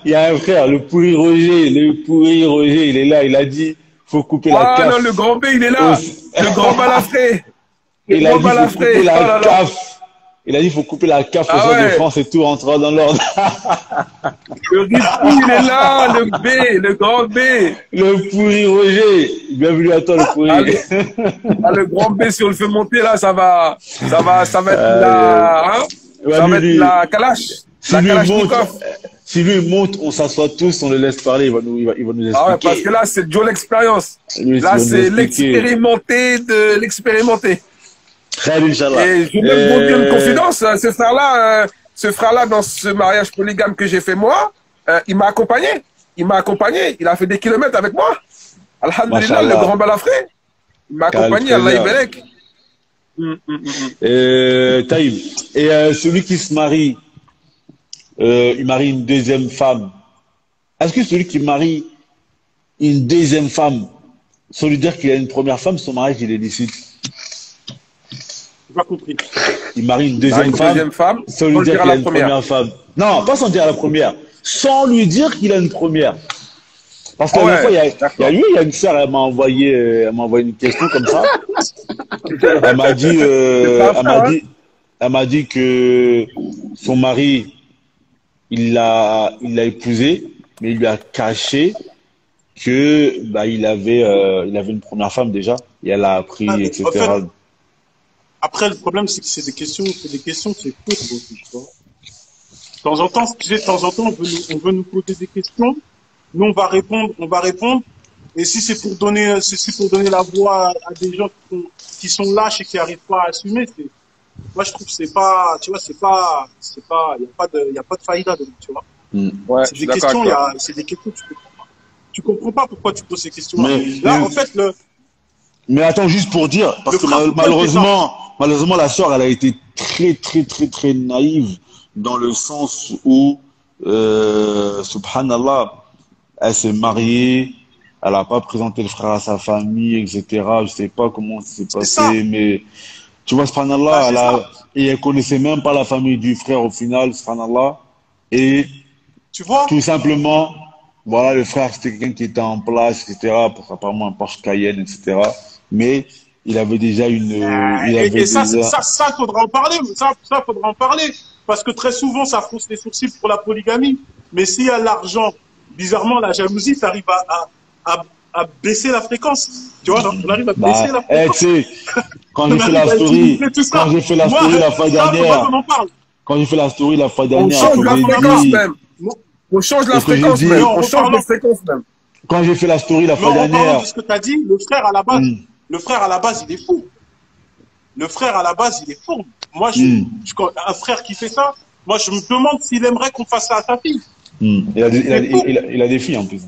Il y a un frère, le pourri Roger, il est là, il a dit, faut couper la CAF. Ah non, le grand B, il est là. Le grand balafré. Il a dit, faut couper la CAF. Il a dit, faut couper la CAF au Stade de France et tout rentrera dans l'ordre. Le Ripoux, il est là, le B, le grand B. Le pourri Roger. Bienvenue à toi, le pourri. Le grand B, si on le fait monter, là, ça va être la Kalash. Si lui monte, on s'assoit tous, on le laisse parler, il va nous expliquer. Ah ouais, parce que là, c'est Joe l'expérience. Là, c'est l'expérimenté de l'expérimenté. Très Inch'Allah. Et je vais vous dire une confidence, ce frère-là, dans ce mariage polygame que j'ai fait moi, il m'a accompagné. Il a fait des kilomètres avec moi. Alhamdulillah, le grand balafré. Il m'a accompagné, Allah Ibelek. Taïb. Et celui qui se marie, il marie une deuxième femme. Est-ce que celui qui marie une deuxième femme, sans lui dire qu'il a une première femme, son mariage, il est licite? J'ai pas compris. Il marie une deuxième femme, sans lui dire qu'il a une première femme. Non, pas sans dire à la première. Sans lui dire qu'il a une première. Parce que fois, il y a une sœur, elle m'a envoyé une question comme ça. Elle m'a dit que son mari, il l'a épousée, mais il lui a caché que il avait une première femme déjà et elle a appris, etc. Après, le problème, c'est que c'est des questions, c'est faux aussi, tu vois. De temps en temps, tu sais, de temps en temps, on veut nous poser des questions. Nous, on va répondre. Et si c'est pour donner, c'est pour donner la voix à des gens qui sont lâches et qui n'arrivent pas à assumer, moi, je trouve que c'est pas, tu vois, il y a pas de faïda dedans, tu vois. Ouais, C'est des questions, c'est des questions, tu comprends pas pourquoi tu poses ces questions-là. Là, en fait, mais attends, juste pour dire, parce que malheureusement, la sœur, elle a été très naïve dans le sens où, subhanallah, elle s'est mariée, elle n'a pas présenté le frère à sa famille, etc. Je sais pas comment c'est passé, mais tu vois, subhanallah, et elle connaissait même pas la famille du frère au final, subhanallah. Et tu vois, tout simplement, voilà, le frère, c'était quelqu'un qui était en place, etc. Pour apparemment un Porsche Cayenne, etc. Mais il avait déjà ça, faudra en parler. Ça, faudra en parler. Parce que très souvent, ça fronce les sourcils pour la polygamie. Mais s'il y a l'argent, bizarrement, la jalousie, ça arrive à baisser la fréquence. Tu vois, on arrive à baisser la fréquence. Tu sais, quand j'ai fait la story, la fois dernière, on change la fréquence même. On change la fréquence même. On change de fréquence même. Quand j'ai fait la story la fois dernière. En parlant de ce que tu as dit, le frère à la base, il est fou. Le frère à la base, il est fou. Moi, un frère qui fait ça, moi, je me demande s'il aimerait qu'on fasse ça à sa fille. Il a des filles en plus.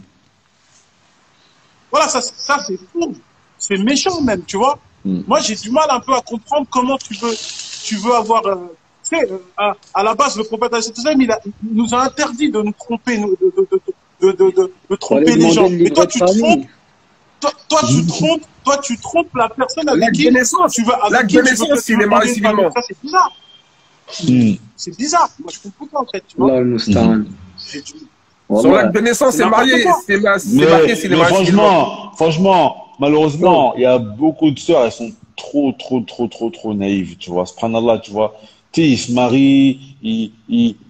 Voilà, ça c'est fou. C'est méchant même, tu vois. Moi, j'ai du mal un peu à comprendre comment tu veux avoir. Tu sais, à la base, le prophète il nous a interdit de nous tromper, de tromper les gens. Mais toi, tu trompes. Toi, tu trompes la personne avec qui tu veux. L'acte de naissance, il est marié civilement. Ça, c'est bizarre. C'est bizarre. Moi, je comprends pas, en fait, tu vois. Son acte de naissance, c'est marié. C'est marqué s'il est marié civilement. Franchement, malheureusement, il y a beaucoup de sœurs, elles sont trop naïves, tu vois. Subhanallah, tu vois. Tu sais, ils se marient,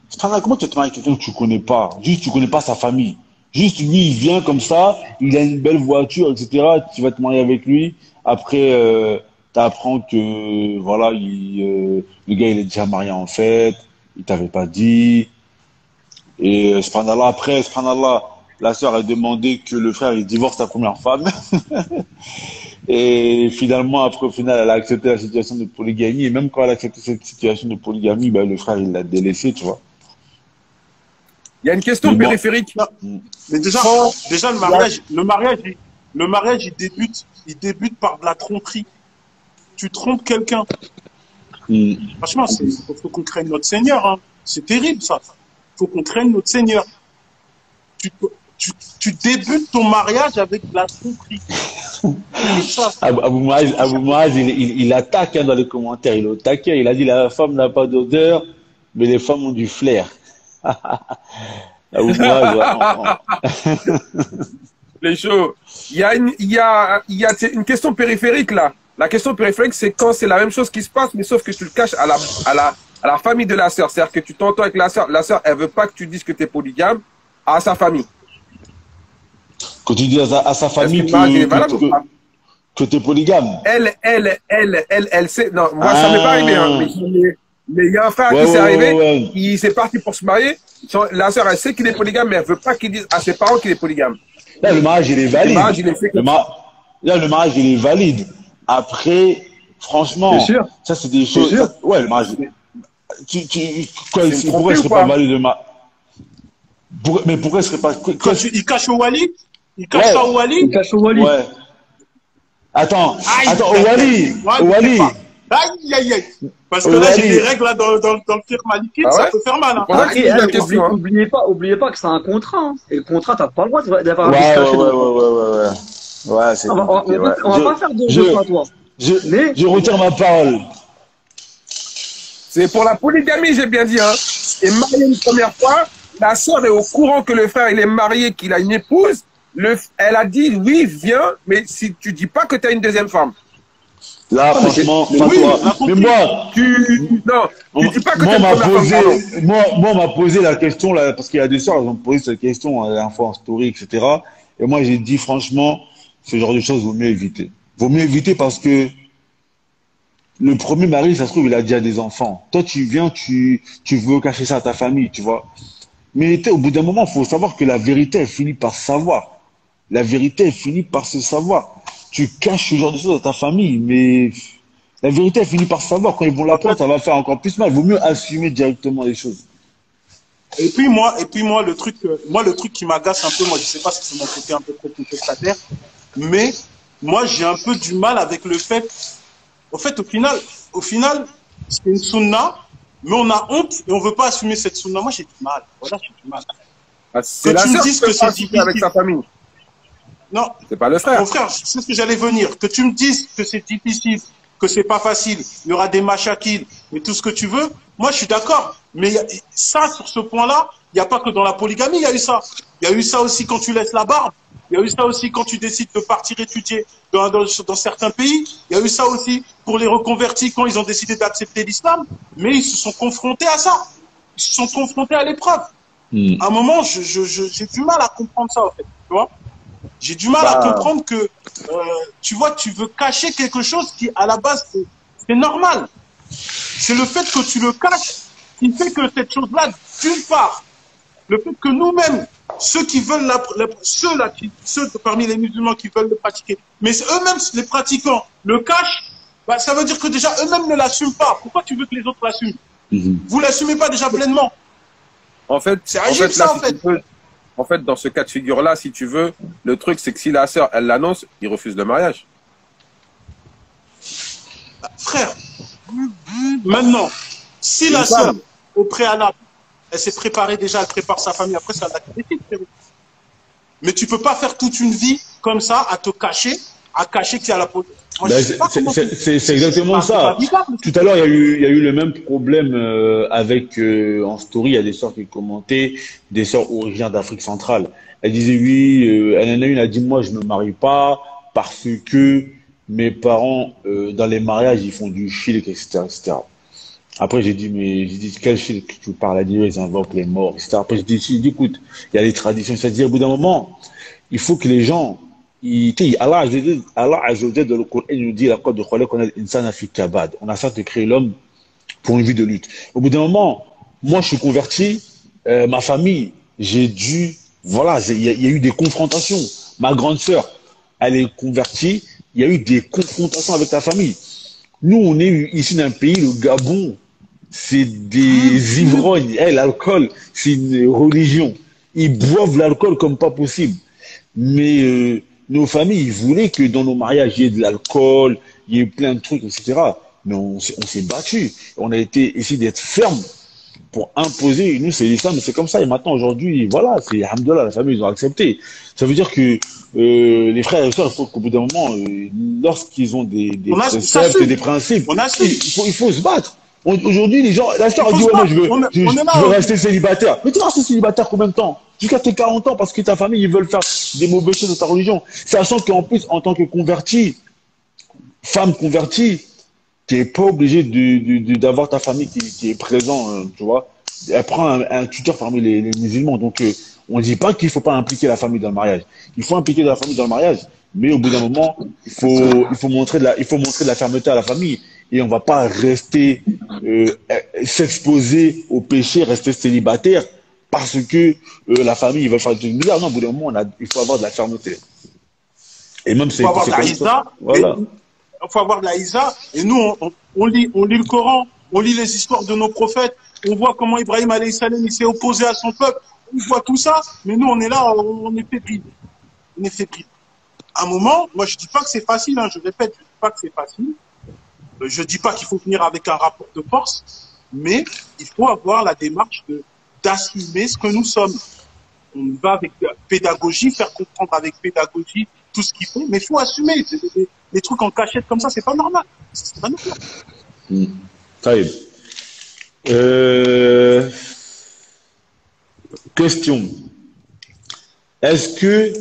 Subhanallah, comment tu te maries avec quelqu'un que tu connais pas? Juste, tu connais pas sa famille. Juste, lui, il vient comme ça, il a une belle voiture, etc. Tu vas te marier avec lui. Après, tu apprends que, voilà, le gars, il est déjà marié en fait. Il t'avait pas dit. Et subhanallah, la sœur a demandé que le frère il divorce sa première femme. Et finalement, après, au final, elle a accepté la situation de polygamie. Et même quand elle a accepté cette situation de polygamie, ben, le frère, il l'a délaissé, tu vois. Il y a une question périphérique. Mais déjà, le mariage, il débute par de la tromperie. Tu trompes quelqu'un. Franchement, faut qu'on craigne notre Seigneur, hein. C'est terrible, ça. Faut qu'on craigne notre Seigneur. Tu débutes ton mariage avec de la tromperie. Abou Moaz, il attaque dans les commentaires. Il est au taquet. Il a dit la femme n'a pas d'odeur, mais les femmes ont du flair. Abou Moaz, Les shows. Il y a une question périphérique là. La question périphérique, c'est quand c'est la même chose qui se passe, mais sauf que tu le caches à la famille de la sœur. C'est-à-dire que tu t'entends avec la sœur. La sœur, elle veut pas que tu dises que tu es polygame à sa famille. Quand tu dis à sa famille que tu es polygame. Elle sait. Non, moi, ça m'est pas arrivé. Hein, mais il y a un frère qui s'est arrivé. Il s'est parti pour se marier. La sœur, elle sait qu'il est polygame, mais elle veut pas qu'il dise à ses parents qu'il est polygame. Là, le mariage, il est valide. Le mariage, il est valide. Après, franchement, ça, c'est des choses. Ouais, le mariage. Pourquoi il serait pas valide le mariage? Mais pourquoi il serait pas. Il cache au Wali? Il cache ça au Wali? Il cache au Wali. Ouais. Attends, au Wali. Aïe. Parce que là, j'ai des règles là, dans le fiqh maliki, ça peut faire mal. Hein. Oubliez pas que c'est un contrat. Hein. Et le contrat, t'as pas le droit d'avoir un vice caché. Ouais, c'est compliqué. On va pas faire de jeu à toi. Je retire ma parole. C'est pour la polygamie, j'ai bien dit. Hein. Et marié une première fois, la sœur est au courant que le frère il est marié, qu'il a une épouse. Elle a dit oui, viens, mais si tu dis pas que tu as une deuxième femme. Là, franchement, mais moi, tu dis pas que tu as une première femme. Moi, on m'a posé la question, là, parce qu'il y a des sœurs, elles ont posé cette question la dernière fois en story, etc. Et moi, j'ai dit, franchement, ce genre de choses, vaut mieux éviter. Vaut mieux éviter parce que le premier mari, ça se trouve, il a déjà des enfants. Toi, tu viens, tu veux cacher ça à ta famille, tu vois. Mais au bout d'un moment, il faut savoir que la vérité, elle finit par se savoir. La vérité, elle finit par se savoir. Tu caches ce genre de choses à ta famille, mais la vérité, elle finit par se savoir. Quand ils vont l'apprendre, ça va faire encore plus mal. Il vaut mieux assumer directement les choses. Et puis moi, le truc qui m'agace un peu, moi, je sais pas si c'est mon côté un peu trop contestataire, mais moi, j'ai un peu du mal avec le fait, au final, c'est une sunna, mais on a honte et on veut pas assumer cette sunna. Moi, j'ai du mal. Voilà, j'ai du mal. Ah, Que c'est la tu me sœur qui dises peut que c'est participer avec difficile. sa famille. Non, C'est pas le frère. mon frère, c'est ce que j'allais venir. Que tu me dises que c'est difficile, que c'est pas facile, il y aura des machakils, et tout ce que tu veux, moi je suis d'accord. Mais ça, sur ce point-là, il n'y a pas que dans la polygamie, il y a eu ça. Il y a eu ça aussi quand tu laisses la barbe. Il y a eu ça aussi quand tu décides de partir étudier dans certains pays. Il y a eu ça aussi pour les reconvertis quand ils ont décidé d'accepter l'islam. Mais ils se sont confrontés à ça. Ils se sont confrontés à l'épreuve. À un moment, j'ai du mal à comprendre ça, en fait. Tu vois? J'ai du mal à comprendre que, tu vois, tu veux cacher quelque chose qui, à la base, c'est normal. C'est le fait que tu le caches qui fait que cette chose-là, d'une part, le fait que nous-mêmes, ceux qui veulent ceux parmi les musulmans qui veulent le pratiquer, mais eux-mêmes, les pratiquants, le cachent, bah, ça veut dire que déjà eux-mêmes ne l'assument pas. Pourquoi tu veux que les autres l'assument? Vous l'assumez pas déjà pleinement. En fait, C'est agile, ça, là, en fait. en fait, dans ce cas de figure-là, si tu veux, le truc, c'est que si la sœur, elle l'annonce, il refuse le mariage. Frère, maintenant, si la sœur, au préalable, elle s'est préparée déjà, elle prépare sa famille, après c'est à la critique, frérot. Mais tu peux pas faire toute une vie comme ça, à cacher qu'il y a la peau. Ben, c'est exactement ça. Tout à l'heure, il y a eu le même problème avec en story. Il y a des sœurs qui commentaient, des sœurs originaires d'Afrique centrale. Elle disait oui, elle en a une, elle a dit moi je me marie pas parce que mes parents dans les mariages ils font du shirk, etc., etc. Après j'ai dit quel shirk que tu parles? Elle a dit ils invoquent les morts, etc. Après j'ai dit écoute, il y a les traditions, c'est-à-dire au bout d'un moment il faut que les gens Allah Azza wa Jalla dans le Coran nous dit on a certes créé l'homme pour une vie de lutte. Au bout d'un moment, moi je suis converti, ma famille, j'ai dû, voilà, il y a eu des confrontations. Ma grande sœur, elle est convertie, il y a eu des confrontations avec ta famille. Nous, on est issus d'un pays, le Gabon, c'est des ivrognes. L'alcool, c'est une religion. Ils boivent l'alcool comme pas possible. Mais nos familles, ils voulaient que dans nos mariages, il y ait de l'alcool, il y ait plein de trucs, etc. Mais on s'est battu. On a essayé d'être ferme pour imposer. Nous, c'est l'islam, c'est comme ça. Et maintenant, aujourd'hui, voilà, c'est alhamdoulilah, la famille, ils ont accepté. Ça veut dire que les frères et sœurs, il faut qu'au bout d'un moment, lorsqu'ils ont des préceptes et des principes, il faut se battre. Aujourd'hui, les gens, la sœur a dit, ouais, moi, je veux rester célibataire. Mais tu vas rester célibataire combien de temps? Jusqu'à tes 40 ans, parce que ta famille, ils veulent faire des mauvaises choses de ta religion. Sachant qu'en plus, en tant que converti, femme convertie, tu n'es pas obligé d'avoir ta famille qui est présent, tu vois. Elle prend un tuteur parmi les musulmans. Donc, on ne dit pas qu'il ne faut pas impliquer la famille dans le mariage. Il faut impliquer la famille dans le mariage. Mais au bout d'un moment, il faut montrer de la fermeté à la famille. Et on ne va pas rester, s'exposer au péché, rester célibataire parce que la famille veut faire du bizarre. Non, au bout d'un moment, il faut avoir de la fermeté. Et même c'est avoir de la Isa. Voilà. Il faut avoir de la Isa. Et nous, on lit le Coran, on lit les histoires de nos prophètes, on voit comment Ibrahim alayhi salam il s'est opposé à son peuple. On voit tout ça, mais nous, on est là, on est fébrile. On est fébrile. À un moment, moi, je dis pas que c'est facile, hein, je répète, je dis pas que c'est facile. Je dis pas qu'il faut venir avec un rapport de force, mais il faut avoir la démarche d'assumer ce que nous sommes. On va avec pédagogie, faire comprendre avec pédagogie tout ce qu'il faut, mais il faut assumer. Les trucs en cachette comme ça, c'est pas normal. C'est pas normal. Question. Est-ce que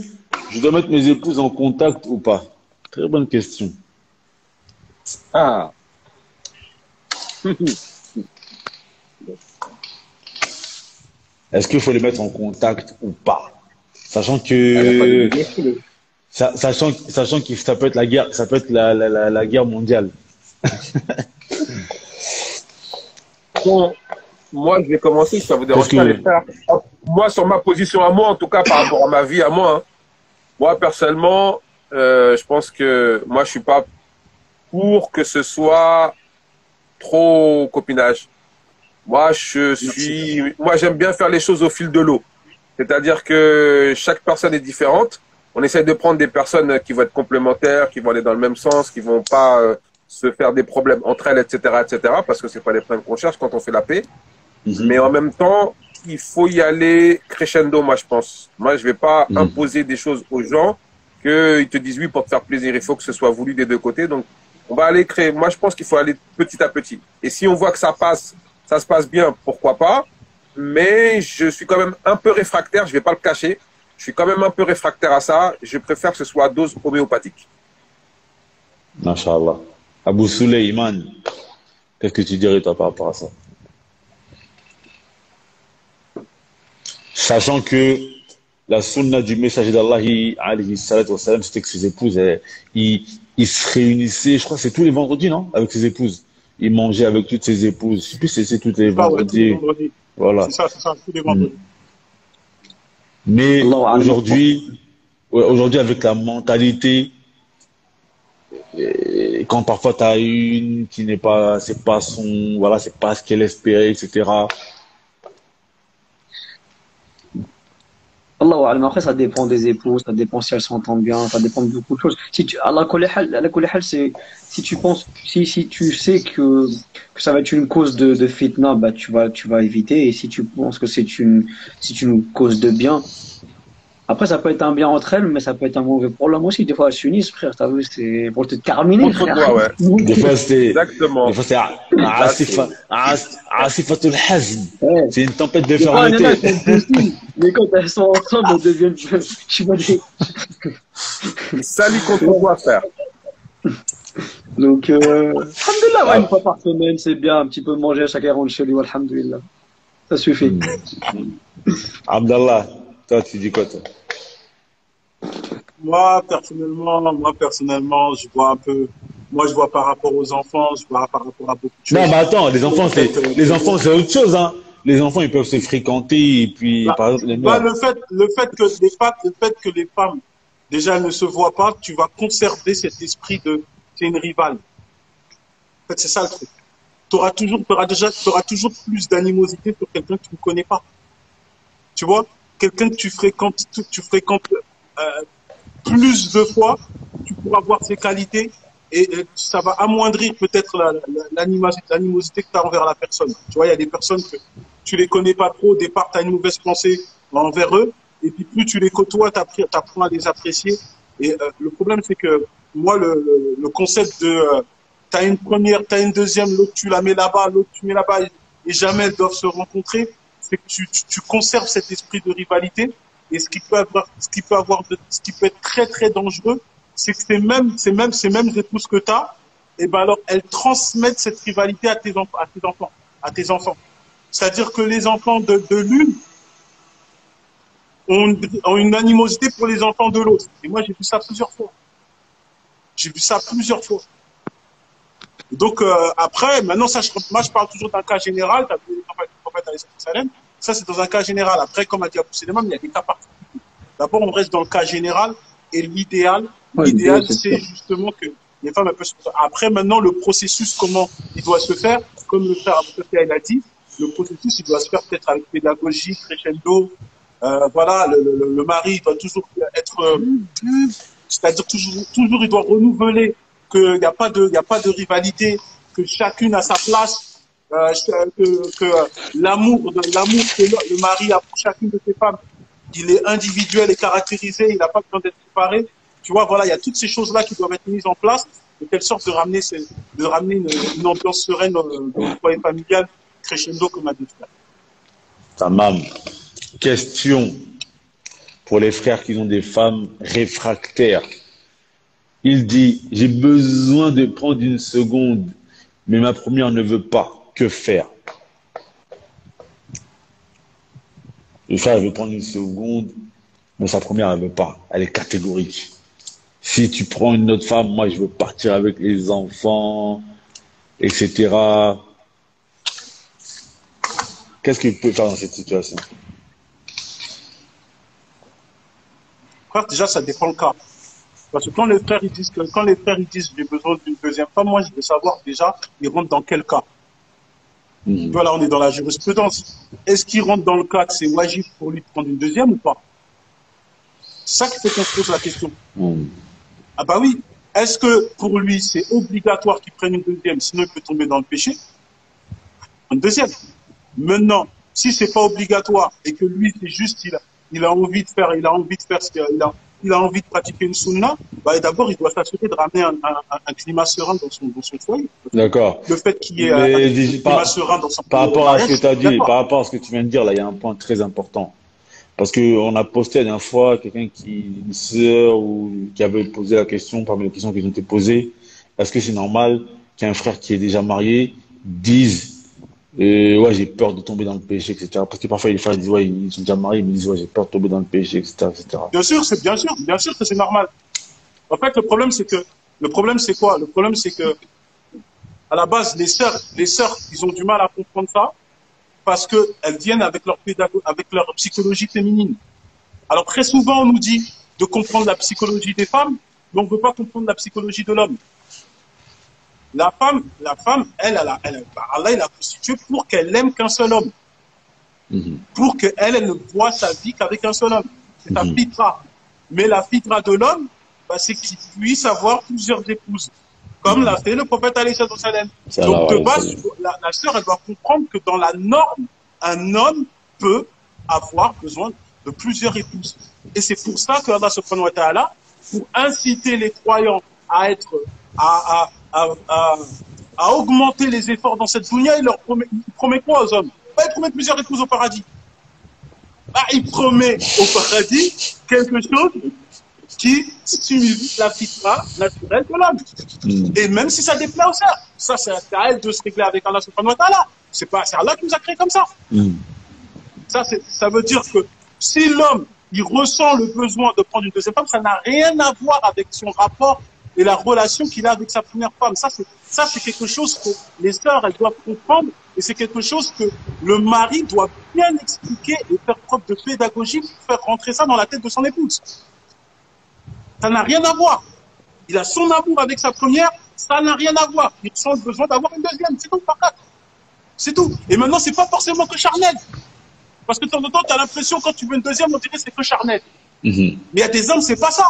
je dois mettre mes épouses en contact ou pas? Très bonne question. Ah. Est-ce qu'il faut les mettre en contact ou pas? Sachant que sachant que ça peut être la guerre, ça peut être la guerre mondiale. Bon, moi, je vais commencer, si ça vous dérange pas, les frères. Moi, sur ma position à moi, en tout cas, par rapport à ma vie à moi, hein, moi, personnellement, je pense que moi, je suis pas pour que ce soit trop copinage. Moi, moi, j'aime bien faire les choses au fil de l'eau. C'est-à-dire que chaque personne est différente. On essaie de prendre des personnes qui vont être complémentaires, qui vont aller dans le même sens, qui vont pas se faire des problèmes entre elles, etc., parce que c'est pas les problèmes qu'on cherche quand on fait la paix. Mais en même temps, il faut y aller crescendo, moi, je pense. Moi, je vais pas imposer des choses aux gens qu'ils te disent oui pour te faire plaisir. Il faut que ce soit voulu des deux côtés. Donc, on va aller créer. Moi, je pense qu'il faut aller petit à petit. Et si on voit que ça se passe bien, pourquoi pas. Mais je suis quand même un peu réfractaire, je vais pas le cacher. Je suis quand même un peu réfractaire à ça. Je préfère que ce soit à dose homéopathique. Masha'Allah. Abou Souleyman, qu'est-ce que tu dirais toi par rapport à ça? Sachant que la sunna du messager d'Allah, alayhi salatu wassalam, c'était que ses épouses, ils se réunissaient, je crois que c'est tous les vendredis, non? Avec ses épouses. Il mangeait avec toutes ses épouses. Je sais plus si c'est tous les vendredis. Voilà. C'est ça, tous les vendredis. Mais aujourd'hui, avec la mentalité, quand parfois tu as une qui n'est pas, c'est pas ce qu'elle espérait, etc. Allahu Alam. Après, ça dépend des épouses, ça dépend si elles s'entendent bien, ça dépend de beaucoup de choses. Si tu, Allah kulli hal, c'est, si tu penses, si tu sais que ça va être une cause de fitna, bah, tu vas éviter. Et si tu penses que c'est une cause de bien, après, ça peut être un bien entre elles, mais ça peut être un mauvais pour l'homme aussi. Des fois, elles s'unissent, frère, t'as vu, c'est pour te terminer, frère. Toi, ouais. Des fois, c'est Asifatul Hazm. C'est une tempête de fermeté. Mais quand elles sont ensemble, elles deviennent, je suis pas des... Salut contre toi, frère. Donc, alhamdoulilah, ouais, une fois par semaine, c'est bien, un petit peu manger, chacun rentre chez lui, alhamdoulilah. Ça suffit. Abdallah, toi, tu dis quoi, toi? Moi, personnellement, je vois un peu, moi, je vois par rapport aux enfants, je vois par rapport à beaucoup de choses. Non, mais attends, les enfants, c'est autre chose, hein. Les enfants, ils peuvent se fréquenter, et puis, par exemple, les mères. Le fait que les femmes, déjà, elles ne se voient pas, tu vas conserver cet esprit de, c'est une rivale. En fait, c'est ça le truc. T'auras toujours plus d'animosité sur quelqu'un que tu ne connais pas. Tu vois? Quelqu'un que tu fréquentes plus de fois, tu pourras voir ses qualités et ça va amoindrir peut-être l'animosité que tu as envers la personne. Tu vois, il y a des personnes que tu les connais pas trop, au départ, tu as une mauvaise pensée envers eux, et puis plus tu les côtoies, tu apprends à les apprécier. Et le problème, c'est que moi, le concept de t'as une première, t'as une deuxième, l'autre tu la mets là-bas, l'autre tu mets là-bas, et jamais elles doivent se rencontrer, c'est que tu conserves cet esprit de rivalité. Et ce qui peut être très très dangereux, c'est que ces mêmes épouses que tu as, et ben alors elles transmettent cette rivalité à tes enfants. C'est-à-dire que les enfants de l'une ont une animosité pour les enfants de l'autre. Et moi j'ai vu ça plusieurs fois. Donc après, maintenant moi je parle toujours d'un cas général. T'as vu le prophète alayhi salam. Ça c'est dans un cas général. Après, comme a dit Abou Suleiman, il y a des cas particuliers. D'abord, on reste dans le cas général et l'idéal, c'est justement que les femmes peuvent se... Après, maintenant, le processus, comment il doit se faire, comme le frère Abou Suleiman a dit, le processus, il doit se faire peut-être avec pédagogie, crescendo. Voilà, le mari doit toujours être, c'est-à-dire toujours, il doit renouveler qu'il n'y a pas de rivalité, que chacune a sa place. Que l'amour que le mari a pour chacune de ses femmes, il est individuel et caractérisé, il n'a pas besoin d'être séparé. Tu vois, voilà, il y a toutes ces choses-là qui doivent être mises en place, de telle sorte de ramener une ambiance sereine dans le foyer familial, crescendo comme a dit le frère. Tamam. Question pour les frères qui ont des femmes réfractaires. Il dit, j'ai besoin de prendre une seconde, mais ma première ne veut pas. Que faire? Le frère veut prendre une seconde, mais sa première ne veut pas. Elle est catégorique. Si tu prends une autre femme, moi je veux partir avec les enfants. etc. Qu'est-ce qu'il peut faire dans cette situation? Frère, déjà, ça dépend le cas. Parce que quand les frères ils disent j'ai besoin d'une deuxième femme, moi je veux savoir déjà ils rentrent dans quel cas. Voilà, on est dans la jurisprudence. Est-ce qu'il rentre dans le cas que c'est wajib pour lui de prendre une deuxième ou pas? C'est ça qui fait qu'on se pose la question. Ah bah oui. Est-ce que pour lui c'est obligatoire qu'il prenne une deuxième, sinon il peut tomber dans le péché? Une deuxième. Maintenant, si c'est pas obligatoire et que lui c'est juste il a envie de faire ce qu'il a envie de pratiquer une sunna, bah d'abord il doit s'assurer de ramener un climat serein dans son foyer. D'accord. Le fait qu'il y ait un climat serein dans son foyer. Par rapport à ce que tu as dit, par rapport à ce que tu viens de dire, là, il y a un point très important. Parce qu'on a posté la dernière fois une sœur ou qui avait posé la question, parmi les questions qui ont été posées, est-ce que c'est normal qu'un frère qui est déjà marié dise ouais, j'ai peur de tomber dans le péché, etc. Parce que parfois les frères disent ouais, ils sont déjà mariés, mais ils disent ouais, j'ai peur de tomber dans le péché, etc., etc. Bien sûr que c'est normal. En fait, le problème c'est quoi? Le problème c'est que à la base les sœurs, ils ont du mal à comprendre ça parce que elles viennent avec leur psychologie féminine. Alors très souvent on nous dit de comprendre la psychologie des femmes, mais on ne veut pas comprendre la psychologie de l'homme. La femme, Allah, il a constitué pour qu'elle n'aime qu'un seul homme. Pour qu'elle ne voit sa vie qu'avec un seul homme. C'est sa fitra. Mais la fitra de l'homme, bah, c'est qu'il puisse avoir plusieurs épouses. Comme l'a fait le prophète alayhi salam. Donc, de base, la sœur, elle doit comprendre que dans la norme, un homme peut avoir besoin de plusieurs épouses. Et c'est pour ça que Allah subhanahu wa ta'ala, pour inciter les croyants à être, à augmenter les efforts dans cette dunya, il promet quoi aux hommes? Il promet plusieurs épouses au paradis. Il promet au paradis quelque chose qui stimule la fitra naturelle de l'homme. Et même si ça déplaît aux sœurs, ça c'est à elle de se régler avec Allah subhanahu wa ta'ala. C'est Allah qui nous a créé comme ça. Ça veut dire que si l'homme il ressent le besoin de prendre une deuxième femme, ça n'a rien à voir avec son rapport et la relation qu'il a avec sa première femme. Ça c'est quelque chose que les sœurs elles doivent comprendre et c'est quelque chose que le mari doit bien expliquer et faire preuve de pédagogie pour faire rentrer ça dans la tête de son épouse. Ça n'a rien à voir. Il a son amour avec sa première, ça n'a rien à voir. Il ressent le besoin d'avoir une deuxième, c'est tout, par contre. C'est tout. Et maintenant, c'est pas forcément que charnel. Parce que de temps en temps, tu as l'impression, quand tu veux une deuxième, on dirait que c'est que charnel. Mais il y a des hommes, c'est pas ça.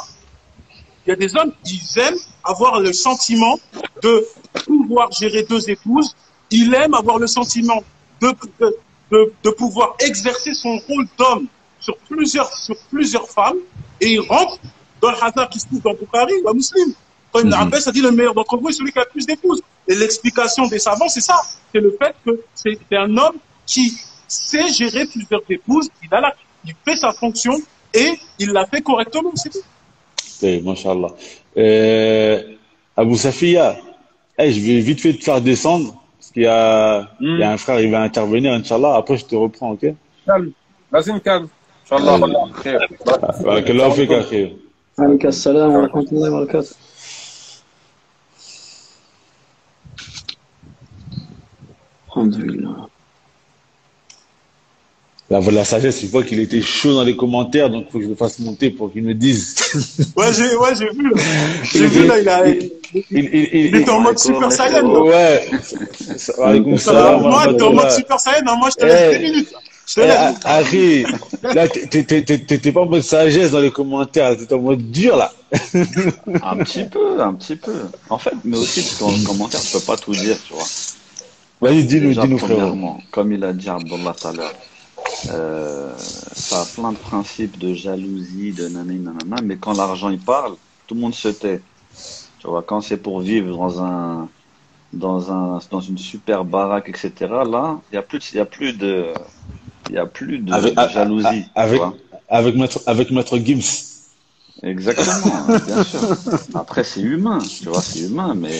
Il y a des hommes qui aiment avoir le sentiment de pouvoir gérer deux épouses. Il aime avoir le sentiment de pouvoir exercer son rôle d'homme sur plusieurs femmes. Et il rentre dans le hasard qui se trouve dans Bukhari ou à Muslim. Quand Ibn Abbas a dit le meilleur d'entre vous est celui qui a le plus d'épouses. Et l'explication des savants, c'est ça. C'est le fait que c'est un homme qui sait gérer plusieurs épouses. Il fait sa fonction et il l'a fait correctement. C'est tout. Oui, Masha'Allah. Abou Safia, je vais vite fait te faire descendre. Parce qu'il y a un frère, il va intervenir, Inch'Allah. Après, je te reprends, ok? Calme. Vas-y, calme. Inch'Allah. Barakallahu fika khair. عليك السلام ورحمة الله وبركاته. الحمد لله. La sagesse, je vois qu'il était chaud dans les commentaires, donc il faut que je le fasse monter pour qu'il me dise. Ouais, j'ai vu. J'ai vu là, il était en mode Super Saiyan. Ouais. Moi, t'es en mode Super Saiyan, moi je te laisse 10 minutes. Harry, là, t'étais pas en mode sagesse dans les commentaires, t'étais en mode dur, là. Un petit peu. En fait, mais aussi, parce qu'en commentaire, tu peux pas tout dire, tu vois. Vas-y, dis-nous, frère. Comme il a dit Abdullah tout à l'heure, ça a plein de principes de jalousie, de nanana, mais quand l'argent, il parle, tout le monde se tait. Tu vois, quand c'est pour vivre dans une super baraque, etc., là, il y a plus de jalousie. Avec Maître Gims. Exactement, bien sûr. Après, c'est humain, tu vois, c'est humain, mais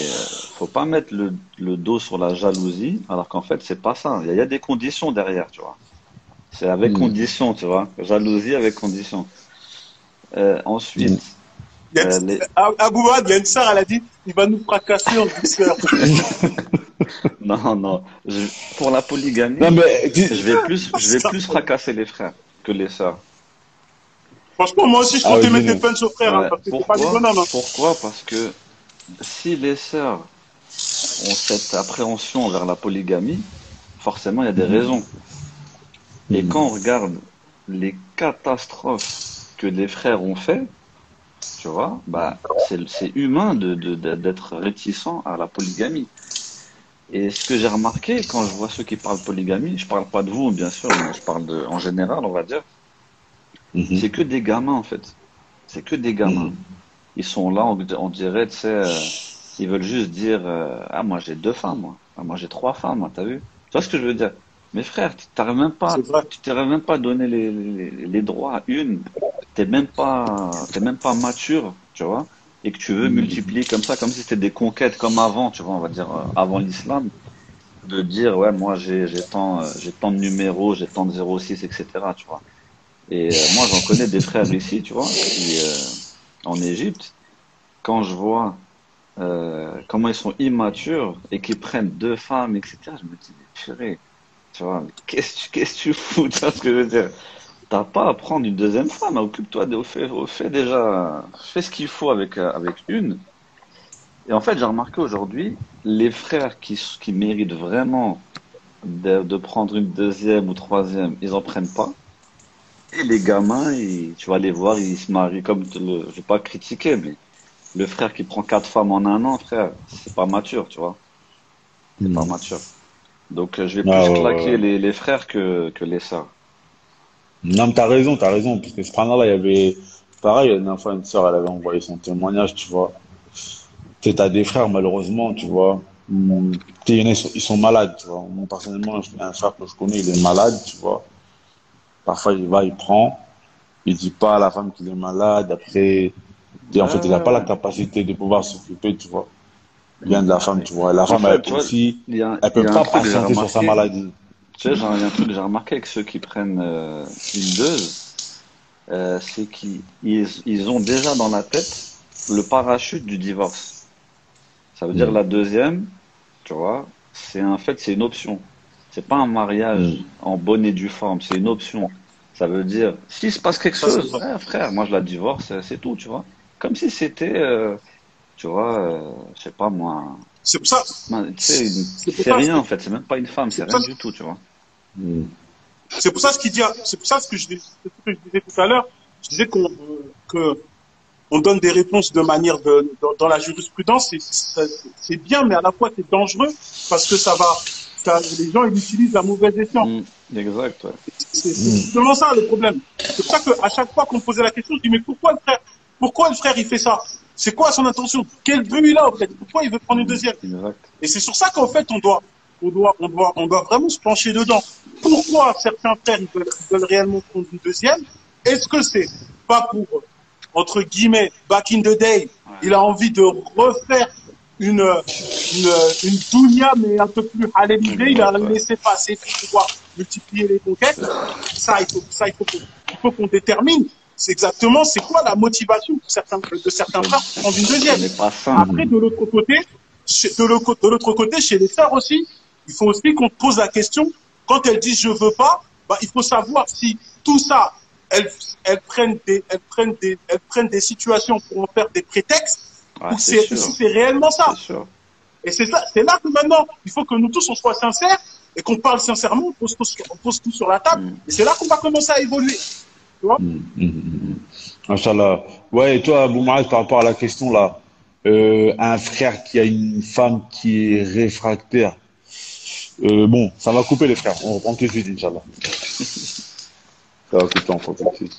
faut pas mettre le dos sur la jalousie, alors qu'en fait, c'est pas ça. Il y a des conditions derrière, tu vois. C'est avec conditions, tu vois. Jalousie avec conditions. Ensuite, Abou Wad, il y a une sœur, elle a dit, il va nous fracasser en douceur. Non, non. Pour la polygamie, Non, mais je vais plus fracasser les frères que les sœurs. Franchement, moi aussi, je ah comptais oui, mettre des dis-nous. punchs aux frères, hein, Ouais. parce que c'est pas des bonhommes. Hein. Pourquoi? Parce que si les sœurs ont cette appréhension vers la polygamie, forcément, il y a des raisons. Et quand on regarde les catastrophes que les frères ont fait, tu vois, bah, c'est humain d'être réticent à la polygamie. Et ce que j'ai remarqué quand je vois ceux qui parlent polygamie, je parle pas de vous, bien sûr, mais je parle en général, on va dire, c'est que des gamins, en fait. C'est que des gamins. Ils sont là, on dirait, tu sais, ils veulent juste dire, ah, moi j'ai 2 femmes, moi. Ah, moi j'ai 3 femmes, moi, t'as vu? Tu vois ce que je veux dire? Mais frère, tu t'arrives même pas à donner les droits à une. T'es même pas mature, tu vois, et que tu veux multiplier comme ça, comme si c'était des conquêtes comme avant, tu vois, on va dire, avant l'islam, de dire, ouais, moi j'ai tant de numéros, j'ai tant de 06, etc., tu vois. Et moi, j'en connais des frères ici, tu vois, qui, en Égypte, quand je vois comment ils sont immatures et qu'ils prennent 2 femmes, etc., je me dis, mais purée, tu vois, mais qu'est-ce que tu fous, tu vois ce que je veux dire? T'as pas à prendre une 2e femme, occupe-toi au fait déjà, fais ce qu'il faut avec une. Et en fait, j'ai remarqué aujourd'hui, les frères qui méritent vraiment de prendre une 2e ou 3e, ils en prennent pas. Et les gamins, tu vas les voir, ils se marient comme, je vais pas critiquer, mais le frère qui prend 4 femmes en un an, frère, c'est pas mature, tu vois. C'est pas mature. Donc, je vais plus claquer les frères que les sœurs. Non, mais t'as raison, parce que ce là il y avait, pareil, une fois, une sœur, elle avait envoyé son témoignage, tu vois. Tu sais, t'as des frères, malheureusement, tu vois. Tu sais, il y en a, ils sont malades, tu vois. Moi, personnellement, un frère que je connais, il est malade, tu vois. Parfois, il va, il prend, il dit pas à la femme qu'il est malade, après, et en fait, il n'a pas la capacité de pouvoir s'occuper, tu vois, bien de la femme, tu vois. Et la En femme, fait, elle tu vois, aussi, elle il peut y a un pas truc que j'ai patienter sur sa remarqué. maladie. Tu sais, il y a un truc que j'ai remarqué avec ceux qui prennent une 2, c'est qu'ils ont déjà dans la tête le parachute du divorce. Ça veut dire la 2e, tu vois, c'est une option. C'est pas un mariage en bonne et due forme, c'est une option. Ça veut dire, s'il se passe quelque Ça, c'est chose, vrai. frère, moi je la divorce, c'est tout, tu vois. Comme si c'était, tu vois, je sais pas moi, C'est pour ça. tu sais, C'est pour c'est ça. rien en fait, c'est même pas une femme, c'est C'est pour rien ça. du tout, tu vois. C'est pour ça ce qu'il dit. C'est pour ça ce que je disais tout à l'heure. Je disais que on donne des réponses de manière dans la jurisprudence. C'est bien, mais à la fois c'est dangereux parce que les gens ils utilisent la mauvaise escient. Exact, ouais. C'est justement ça le problème. C'est pour ça qu'à chaque fois qu'on me posait la question, je dis mais pourquoi le frère il fait ça? C'est quoi son intention? Quel but il a en fait? Pourquoi il veut prendre une 2e? Exact. Et c'est sur ça qu'en fait on doit vraiment se pencher dedans. Pourquoi certains frères ils veulent réellement prendre une 2e? Est-ce que c'est pas pour entre guillemets back in the day, il a envie de refaire une dunya mais un peu plus halalisée, il a laissé passer pour pouvoir multiplier les conquêtes. Il faut qu'on détermine c'est exactement c'est quoi la motivation de certains frères pour prendre une 2e. Après de l'autre côté chez les sœurs aussi, il faut aussi qu'on pose la question quand elles disent je veux pas, bah, il faut savoir si tout ça elles prennent des situations pour en faire des prétextes ou si c'est réellement ça. Et c'est là que maintenant, il faut que nous tous on soit sincères et qu'on parle sincèrement, on pose tout sur la table. Et c'est là qu'on va commencer à évoluer. Tu vois? Inch'Allah. Ouais, et toi, Abou Maaz, par rapport à la question là, un frère qui a une femme qui est réfractaire, bon, ça va couper les frères. On reprend tout de suite, Inch'Allah. Ça va couper, on reprend tout de suite.